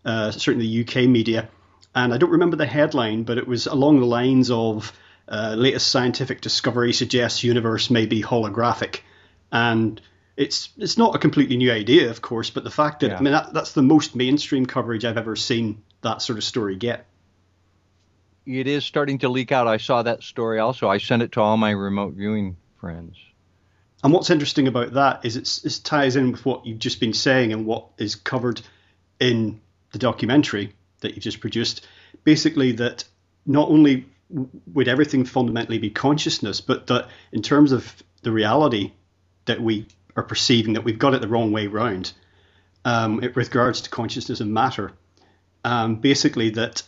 certainly the UK media. And I don't remember the headline, but it was along the lines of latest scientific discovery suggests universe may be holographic. And it's not a completely new idea, of course, but the fact that, that's the most mainstream coverage I've ever seen that sort of story get. It is starting to leak out. I saw that story also. I sent it to all my remote viewing friends. And what's interesting about that is it ties in with what you've just been saying and what is covered in the documentary that you've just produced. Basically, that not only would everything fundamentally be consciousness, but that in terms of the reality that we are perceiving, that we've got it the wrong way round with regards to consciousness and matter. Basically, that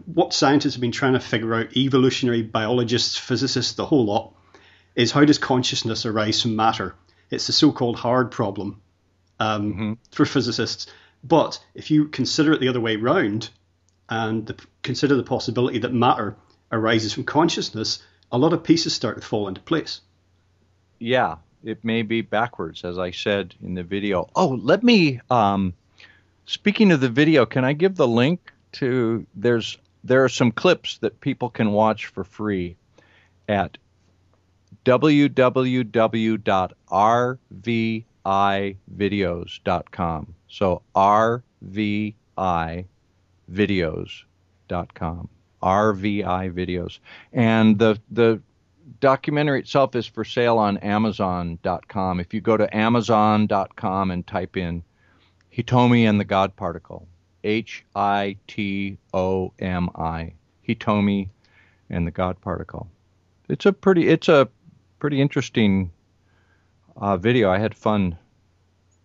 what scientists have been trying to figure out, evolutionary biologists, physicists, the whole lot, is how does consciousness arise from matter? It's the so-called hard problem for physicists. But if you consider it the other way round and consider the possibility that matter arises from consciousness, a lot of pieces start to fall into place. Yeah, it may be backwards, as I said in the video. Oh, let me, speaking of the video, can I give the link to, there are some clips that people can watch for free at www.rvivideos.com. So rvivideos.com. RVI videos. And the documentary itself is for sale on Amazon.com. If you go to Amazon.com and type in Hitomi and the God Particle, Hitomi, Hitomi and the God Particle. It's a pretty interesting video. I had fun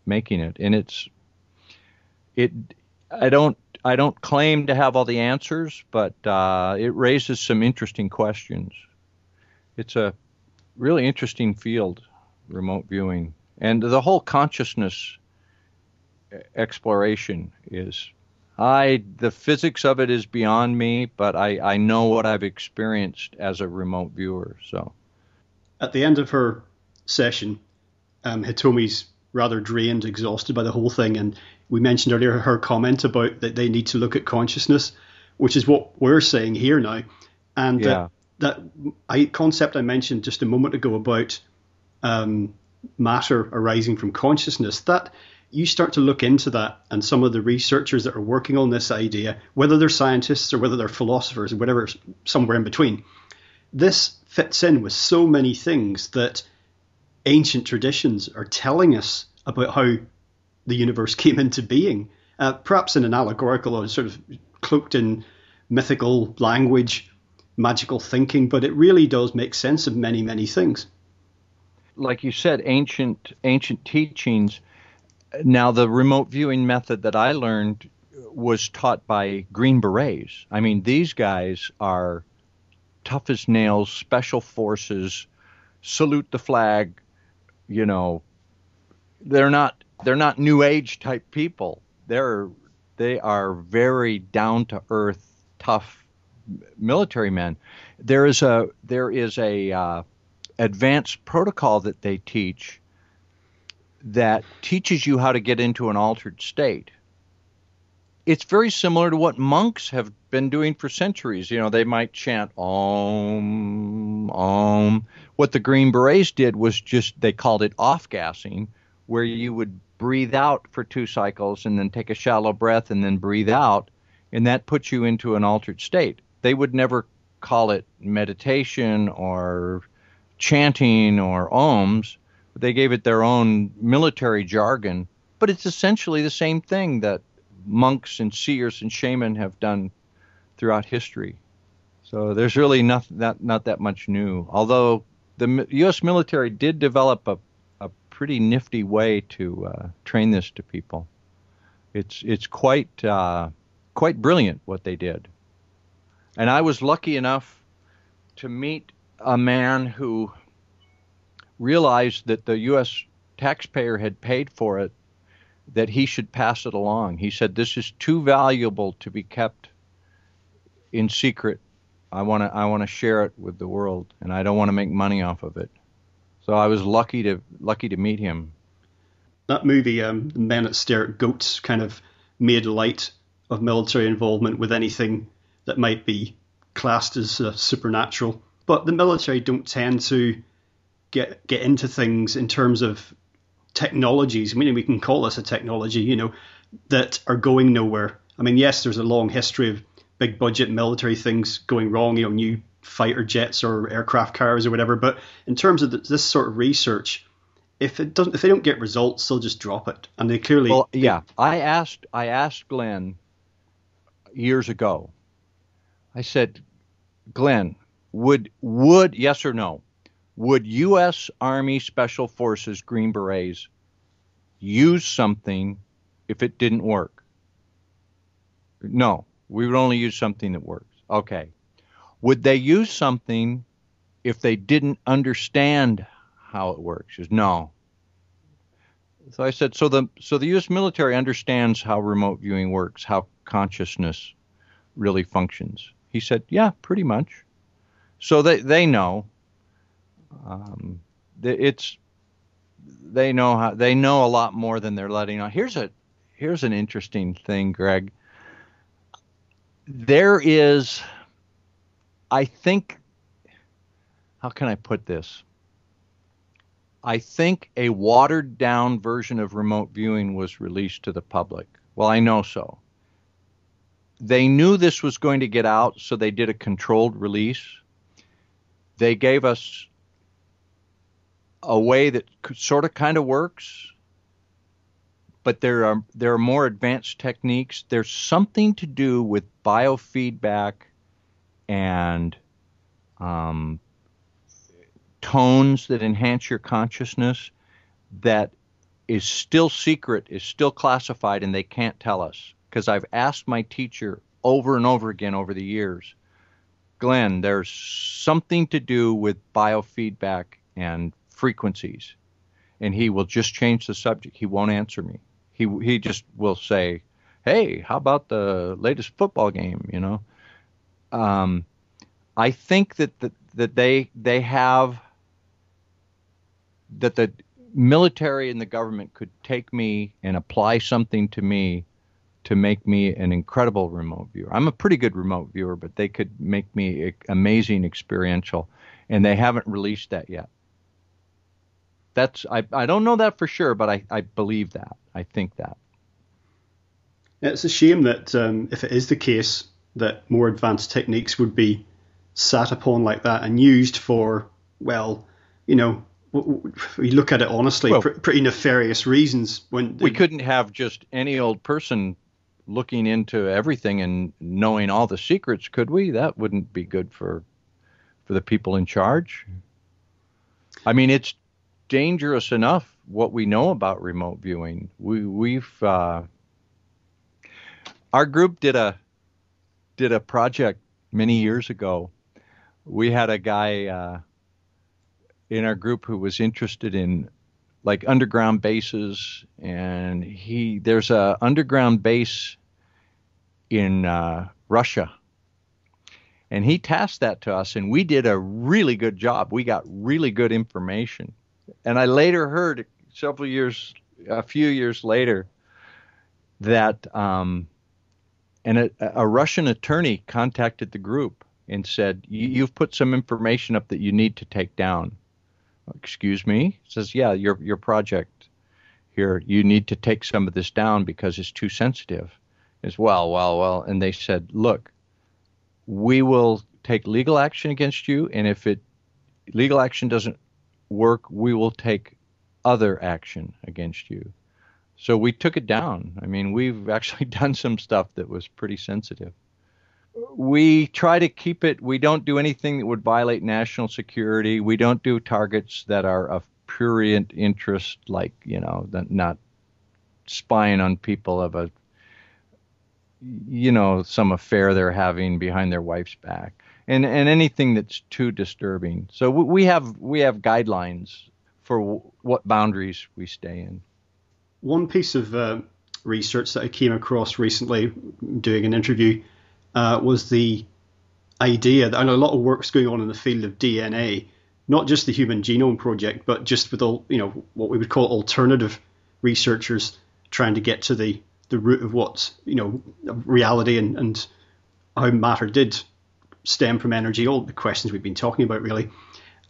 making it, and I don't claim to have all the answers, but it raises some interesting questions. It's a really interesting field, remote viewing, and the whole consciousness exploration is. The physics of it is beyond me, but I know what I've experienced as a remote viewer. So, at the end of her session, Hitomi's rather drained, exhausted by the whole thing, and we mentioned earlier her comment about that they need to look at consciousness, which is what we're saying here now. And that concept I mentioned just a moment ago about matter arising from consciousness, that you start to look into that, and some of the researchers that are working on this idea, whether they're scientists or whether they're philosophers or whatever, somewhere in between, this fits in with so many things that ancient traditions are telling us about how the universe came into being, perhaps in an allegorical or sort of cloaked in mythical language, magical thinking, but it really does make sense of many, many things. Like you said, ancient teachings. Now, the remote viewing method that I learned was taught by Green Berets. I mean, these guys are tough as nails, special forces, salute the flag. You know, they're not New Age type people. They are very down to earth, tough military men. There is a advanced protocol that they teach that teaches you how to get into an altered state. It's very similar to what monks have been doing for centuries. You know, they might chant Om, Om. What the Green Berets did was just, they called it off-gassing, where you would breathe out for 2 cycles and then take a shallow breath and then breathe out, and that puts you into an altered state. They would never call it meditation or chanting or ohms. They gave it their own military jargon, but it's essentially the same thing that monks and seers and shaman have done throughout history. So there's really not that much new. Although the U.S. military did develop a pretty nifty way to train this to people. It's quite brilliant what they did. And I was lucky enough to meet a man who realized that the U.S. taxpayer had paid for it, that he should pass it along. He said, "This is too valuable to be kept in secret. I want to share it with the world, and I don't want to make money off of it." So I was lucky to meet him. That movie, The Men That Stare at Goats, kind of made light of military involvement with anything that might be classed as supernatural. But the military don't tend to get into things in terms of technologies. I mean, we can call this a technology, you know, that are going nowhere. I mean, yes, there's a long history of big budget military things going wrong, you know, new fighter jets or aircraft carriers or whatever. But in terms of this sort of research, if they don't get results, they'll just drop it. And they clearly. Well, yeah, I asked Glenn years ago. I said, Glenn, would yes or no? Would U.S. Army Special Forces Green Berets use something if it didn't work? No, we would only use something that works. Okay. Would they use something if they didn't understand how it works? He says, no. So I said, so the U.S. military understands how remote viewing works, how consciousness really functions. He said, yeah, pretty much. So they know. They know a lot more than they're letting on. Here's an interesting thing, Greg. There is, I think, how can I put this? I think a watered down version of remote viewing was released to the public. Well, I know so. They knew this was going to get out, so they did a controlled release. They gave us a way that sort of kind of works, but there are more advanced techniques. There's something to do with biofeedback and tones that enhance your consciousness that is still secret, is still classified, and they can't tell us. Because I've asked my teacher over and over again over the years, Glenn, there's something to do with biofeedback and frequencies. And he will just change the subject. He won't answer me. He just will say, hey, how about the latest football game, you know? I think that they have, that the military and the government could take me and apply something to me to make me an incredible remote viewer. I'm a pretty good remote viewer, but they could make me amazing experiential, and they haven't released that yet. I don't know that for sure, but I believe that. I think that. It's a shame that if it is the case that more advanced techniques would be sat upon like that and used for, well, you know, we look at it honestly, Well, pretty nefarious reasons. When we couldn't have just any old person looking into everything and knowing all the secrets, could we? That wouldn't be good for the people in charge. I mean, it's dangerous enough what we know about remote viewing. Our group did a project many years ago. We had a guy in our group who was interested in like underground bases, and there's a underground base in Russia, and he tasked that to us, and we did a really good job. We got really good information, and I later heard a few years later, that a Russian attorney contacted the group and said, "You've put some information up that you need to take down." Excuse me? He says, "Yeah, your project here, you need to take some of this down because it's too sensitive." As well. And they said, "Look, we will take legal action against you, and if legal action doesn't work, we will take other action against you." So we took it down. I mean, we've actually done some stuff that was pretty sensitive. We try to keep it. We don't do anything that would violate national security. We don't do targets that are of prurient interest, like, not spying on people of some affair they're having behind their wife's back, and anything that's too disturbing. So we have guidelines for what boundaries we stay in. One piece of research that I came across recently doing an interview was the idea that, I know a lot of work's going on in the field of DNA, not just the Human Genome Project, but just with all, what we would call alternative researchers trying to get to the root of what's, reality and how matter did stem from energy, all the questions we've been talking about, really.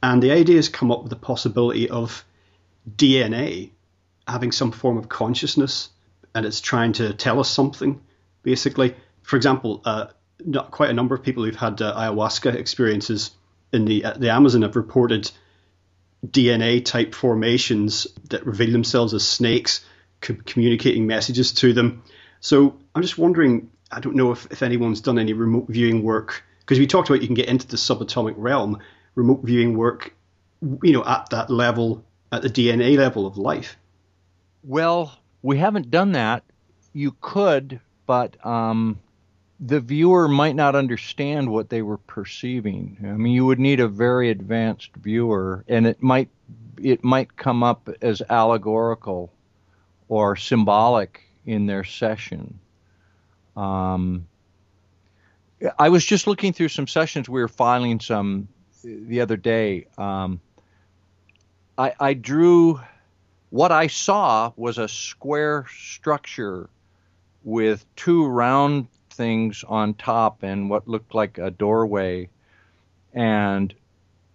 And the idea has come up with the possibility of DNA having some form of consciousness, and it's trying to tell us something, basically. For example, quite a number of people who've had ayahuasca experiences in the Amazon have reported DNA-type formations that reveal themselves as snakes, communicating messages to them. So I'm just wondering, I don't know if anyone's done any remote viewing work, because we talked about you can get into the subatomic realm, remote viewing work, at that level, at the DNA level of life. Well, we haven't done that. You could, but the viewer might not understand what they were perceiving. I mean, you would need a very advanced viewer, and it might come up as allegorical or symbolic in their session. I was just looking through some sessions. We were filing some the other day. I drew. What I saw was a square structure with two round things on top and what looked like a doorway. And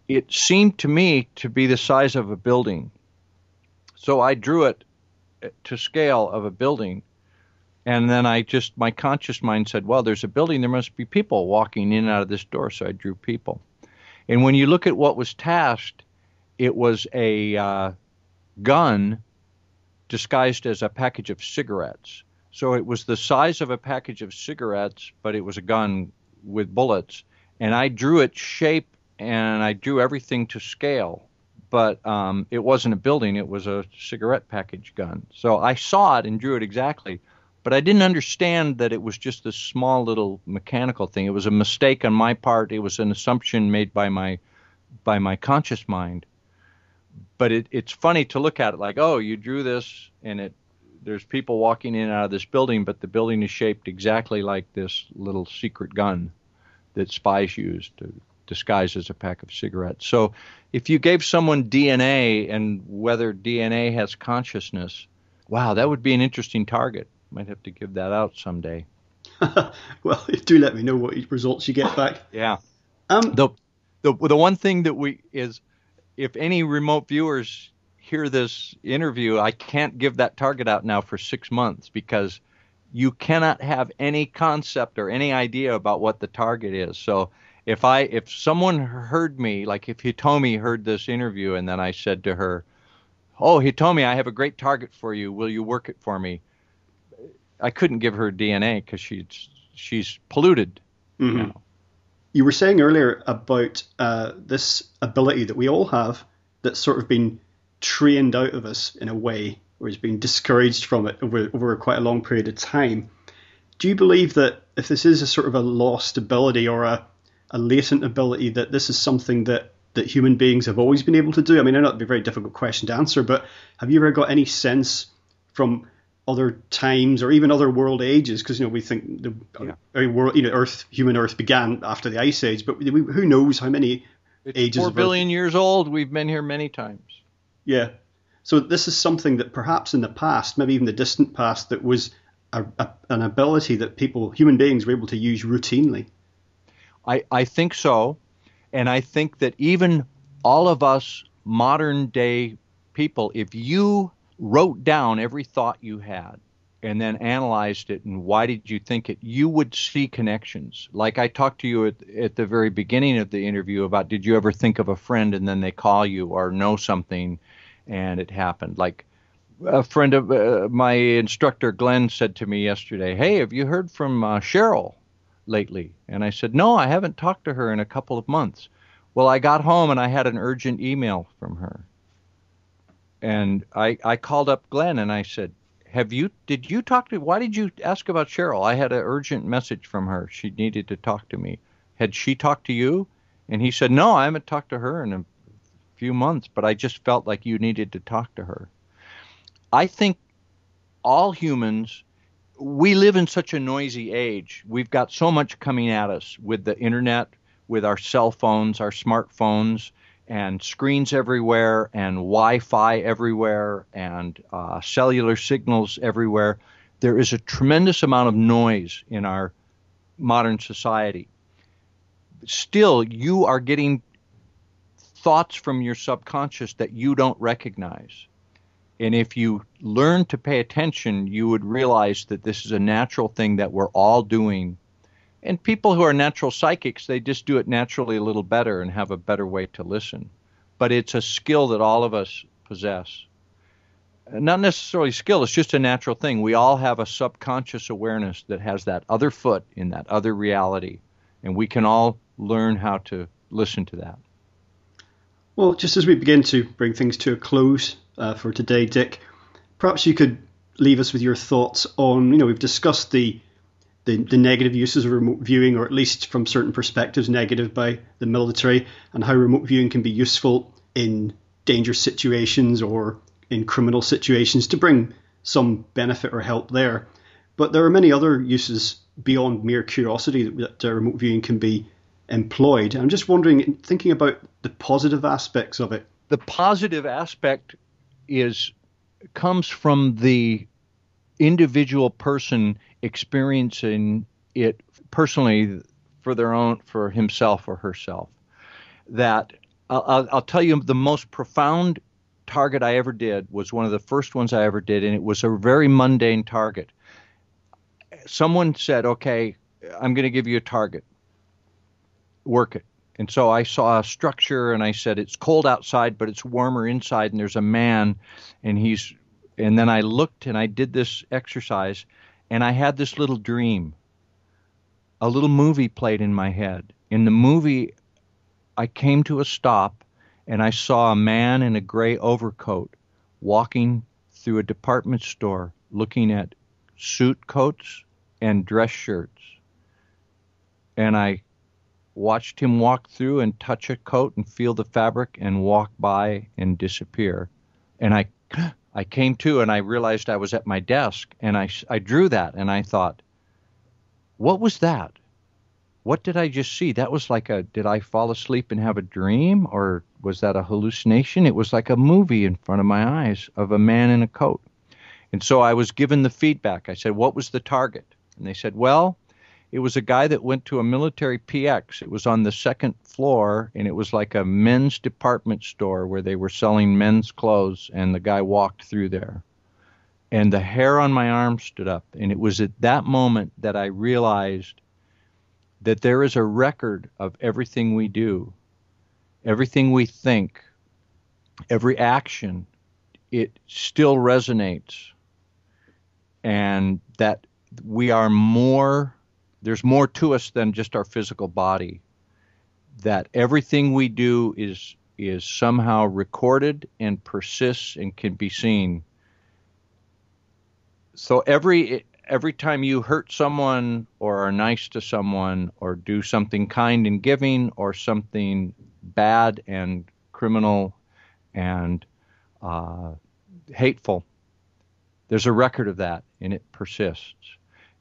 it seemed to me to be the size of a building. So I drew it to scale of a building. And then my conscious mind said, well, there's a building, there must be people walking in and out of this door. So I drew people. And when you look at what was tasked, it was a gun disguised as a package of cigarettes. So it was the size of a package of cigarettes, but it was a gun with bullets. And I drew its shape and I drew everything to scale. But it wasn't a building, it was a cigarette package gun. So I saw it and drew it exactly. But I didn't understand that it was just this small little mechanical thing. It was a mistake on my part. It was an assumption made by my conscious mind. But it's funny to look at it like, oh, you drew this, and there's people walking in and out of this building, but the building is shaped exactly like this little secret gun that spies use to disguise as a pack of cigarettes. So if you gave someone DNA and whether DNA has consciousness, wow, that would be an interesting target. Might have to give that out someday. Well, do let me know what results you get back. Yeah. The one thing that is, if any remote viewers hear this interview, I can't give that target out now for 6 months because you cannot have any concept or any idea about what the target is. So If someone heard me, like if Hitomi heard this interview and then I said to her, "Oh, Hitomi, I have a great target for you. Will you work it for me?" I couldn't give her DNA because she's polluted. Mm-hmm. You know? You were saying earlier about this ability that we all have that's sort of been trained out of us in a way, or has been discouraged from it over quite a long period of time. Do you believe that if this is a sort of a lost ability or a latent ability, that this is something that human beings have always been able to do? I mean, I know that'd be a very difficult question to answer, but have you ever got any sense from other times or even other world ages? Because we think the world, human Earth began after the Ice Age, but who knows how many ages? 4 billion years old. We've been here many times. Yeah. So this is something that perhaps in the past, maybe even the distant past, that was an ability that human beings, were able to use routinely. I think so. And I think that even all of us modern day people, if you wrote down every thought you had and then analyzed it and why did you think it, you would see connections. Like I talked to you at the very beginning of the interview about, did you ever think of a friend and then they call you or know something and it happened? Like a friend of my instructor, Glenn, said to me yesterday, "Hey, have you heard from Cheryl lately?" And I said, "No, I haven't talked to her in a couple of months." Well, I got home and I had an urgent email from her. And I called up Glenn and I said, did you talk to, why did you ask about Cheryl? I had an urgent message from her. She needed to talk to me. Had she talked to you? And he said, "No, I haven't talked to her in a few months, but I just felt like you needed to talk to her." I think all humans, we live in such a noisy age. We've got so much coming at us with the internet, with our cell phones, our smartphones, and screens everywhere, and Wi-Fi everywhere, and cellular signals everywhere. There is a tremendous amount of noise in our modern society. Still, you are getting thoughts from your subconscious that you don't recognize. And if you learn to pay attention, you would realize that this is a natural thing that we're all doing. And people who are natural psychics, they just do it naturally a little better and have a better way to listen. But it's a skill that all of us possess. Not necessarily skill, it's just a natural thing. We all have a subconscious awareness that has that other foot in that other reality. And we can all learn how to listen to that. Well, just as we begin to bring things to a close for today, Dick, perhaps you could leave us with your thoughts on, we've discussed the negative uses of remote viewing, or at least from certain perspectives negative by the military, and how remote viewing can be useful in dangerous situations or in criminal situations to bring some benefit or help there. But there are many other uses beyond mere curiosity that remote viewing can be employed. I'm just wondering, thinking about the positive aspects of it. The positive aspect comes from the individual person experiencing it personally for himself or herself. That I'll tell you, the most profound target I ever did was one of the first ones I ever did, and it was a very mundane target. Someone said, "Okay, I'm going to give you a target. Work it." And so I saw a structure and I said, "It's cold outside, but it's warmer inside, and there's a man, and then I looked and I did this exercise, and I had this little dream. A little movie played in my head. In the movie, I came to a stop and I saw a man in a gray overcoat walking through a department store looking at suit coats and dress shirts. And I watched him walk through and touch a coat and feel the fabric and walk by and disappear. And I came to and I realized I was at my desk, and I drew that, and I thought, what was that? What did I just see? That was like did I fall asleep and have a dream, or was that a hallucination? It was like a movie in front of my eyes of a man in a coat. And so I was given the feedback. I said, what was the target? And they said, well, it was a guy that went to a military PX. It was on the second floor, and it was like a men's department store where they were selling men's clothes, and the guy walked through there. And the hair on my arm stood up, and it was at that moment that I realized that there is a record of everything we do, everything we think, every action. It still resonates, and that we are more, there's more to us than just our physical body, that everything we do is somehow recorded and persists and can be seen. So every time you hurt someone or are nice to someone or do something kind and giving or something bad and criminal and hateful, there's a record of that, and it persists.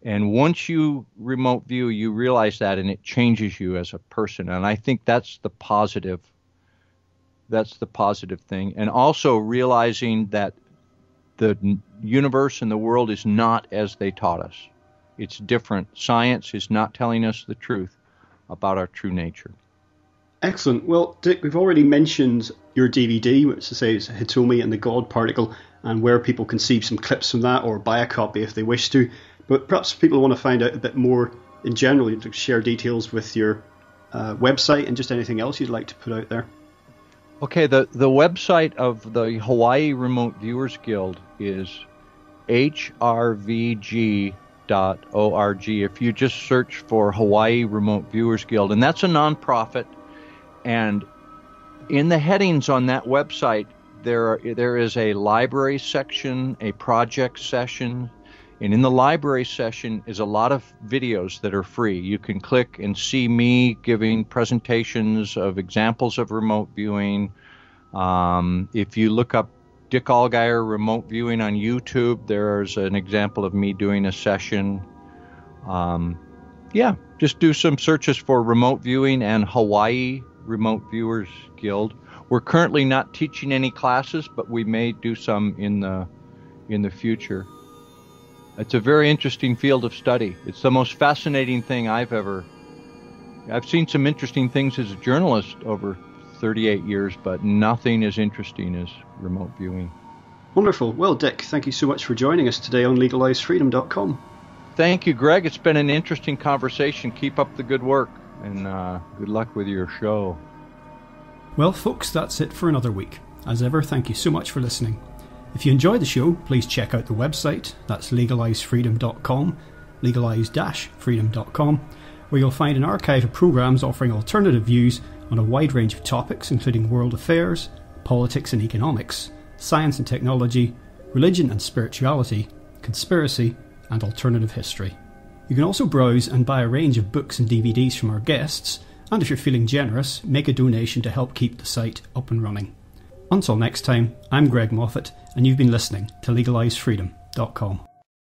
And once you remote view, you realize that, and it changes you as a person. And I think that's the positive. That's the positive thing. And also realizing that the universe and the world is not as they taught us. It's different. Science is not telling us the truth about our true nature. Excellent. Well, Dick, we've already mentioned your DVD, which to say is Hitomi and the God Particle, and where people can see some clips from that or buy a copy if they wish to. But perhaps people want to find out a bit more in general. You'd like to share details with your website and just anything else you'd like to put out there. Okay, the website of the Hawaii Remote Viewers Guild is hrvg.org. If you just search for Hawaii Remote Viewers Guild, and that's a nonprofit, and in the headings on that website, there is a library section, a project session, and in the library session is a lot of videos that are free. You can click and see me giving presentations of examples of remote viewing. If you look up Dick Allgire remote viewing on YouTube, there's an example of me doing a session. Just do some searches for remote viewing and Hawaii Remote Viewers Guild. We're currently not teaching any classes, but we may do some in the future. It's a very interesting field of study. It's the most fascinating thing I've seen some interesting things as a journalist over 38 years, but nothing as interesting as remote viewing. Wonderful. Well, Dick, thank you so much for joining us today on LegalizeFreedom.com. Thank you, Greg. It's been an interesting conversation. Keep up the good work, and good luck with your show. Well, folks, that's it for another week. As ever, thank you so much for listening. If you enjoyed the show, please check out the website. That's LegalizeFreedom.com, legalize-freedom.com, where you'll find an archive of programs offering alternative views on a wide range of topics, including world affairs, politics and economics, science and technology, religion and spirituality, conspiracy, and alternative history. You can also browse and buy a range of books and DVDs from our guests, and if you're feeling generous, make a donation to help keep the site up and running. Until next time, I'm Greg Moffat, and you've been listening to LegalizeFreedom.com.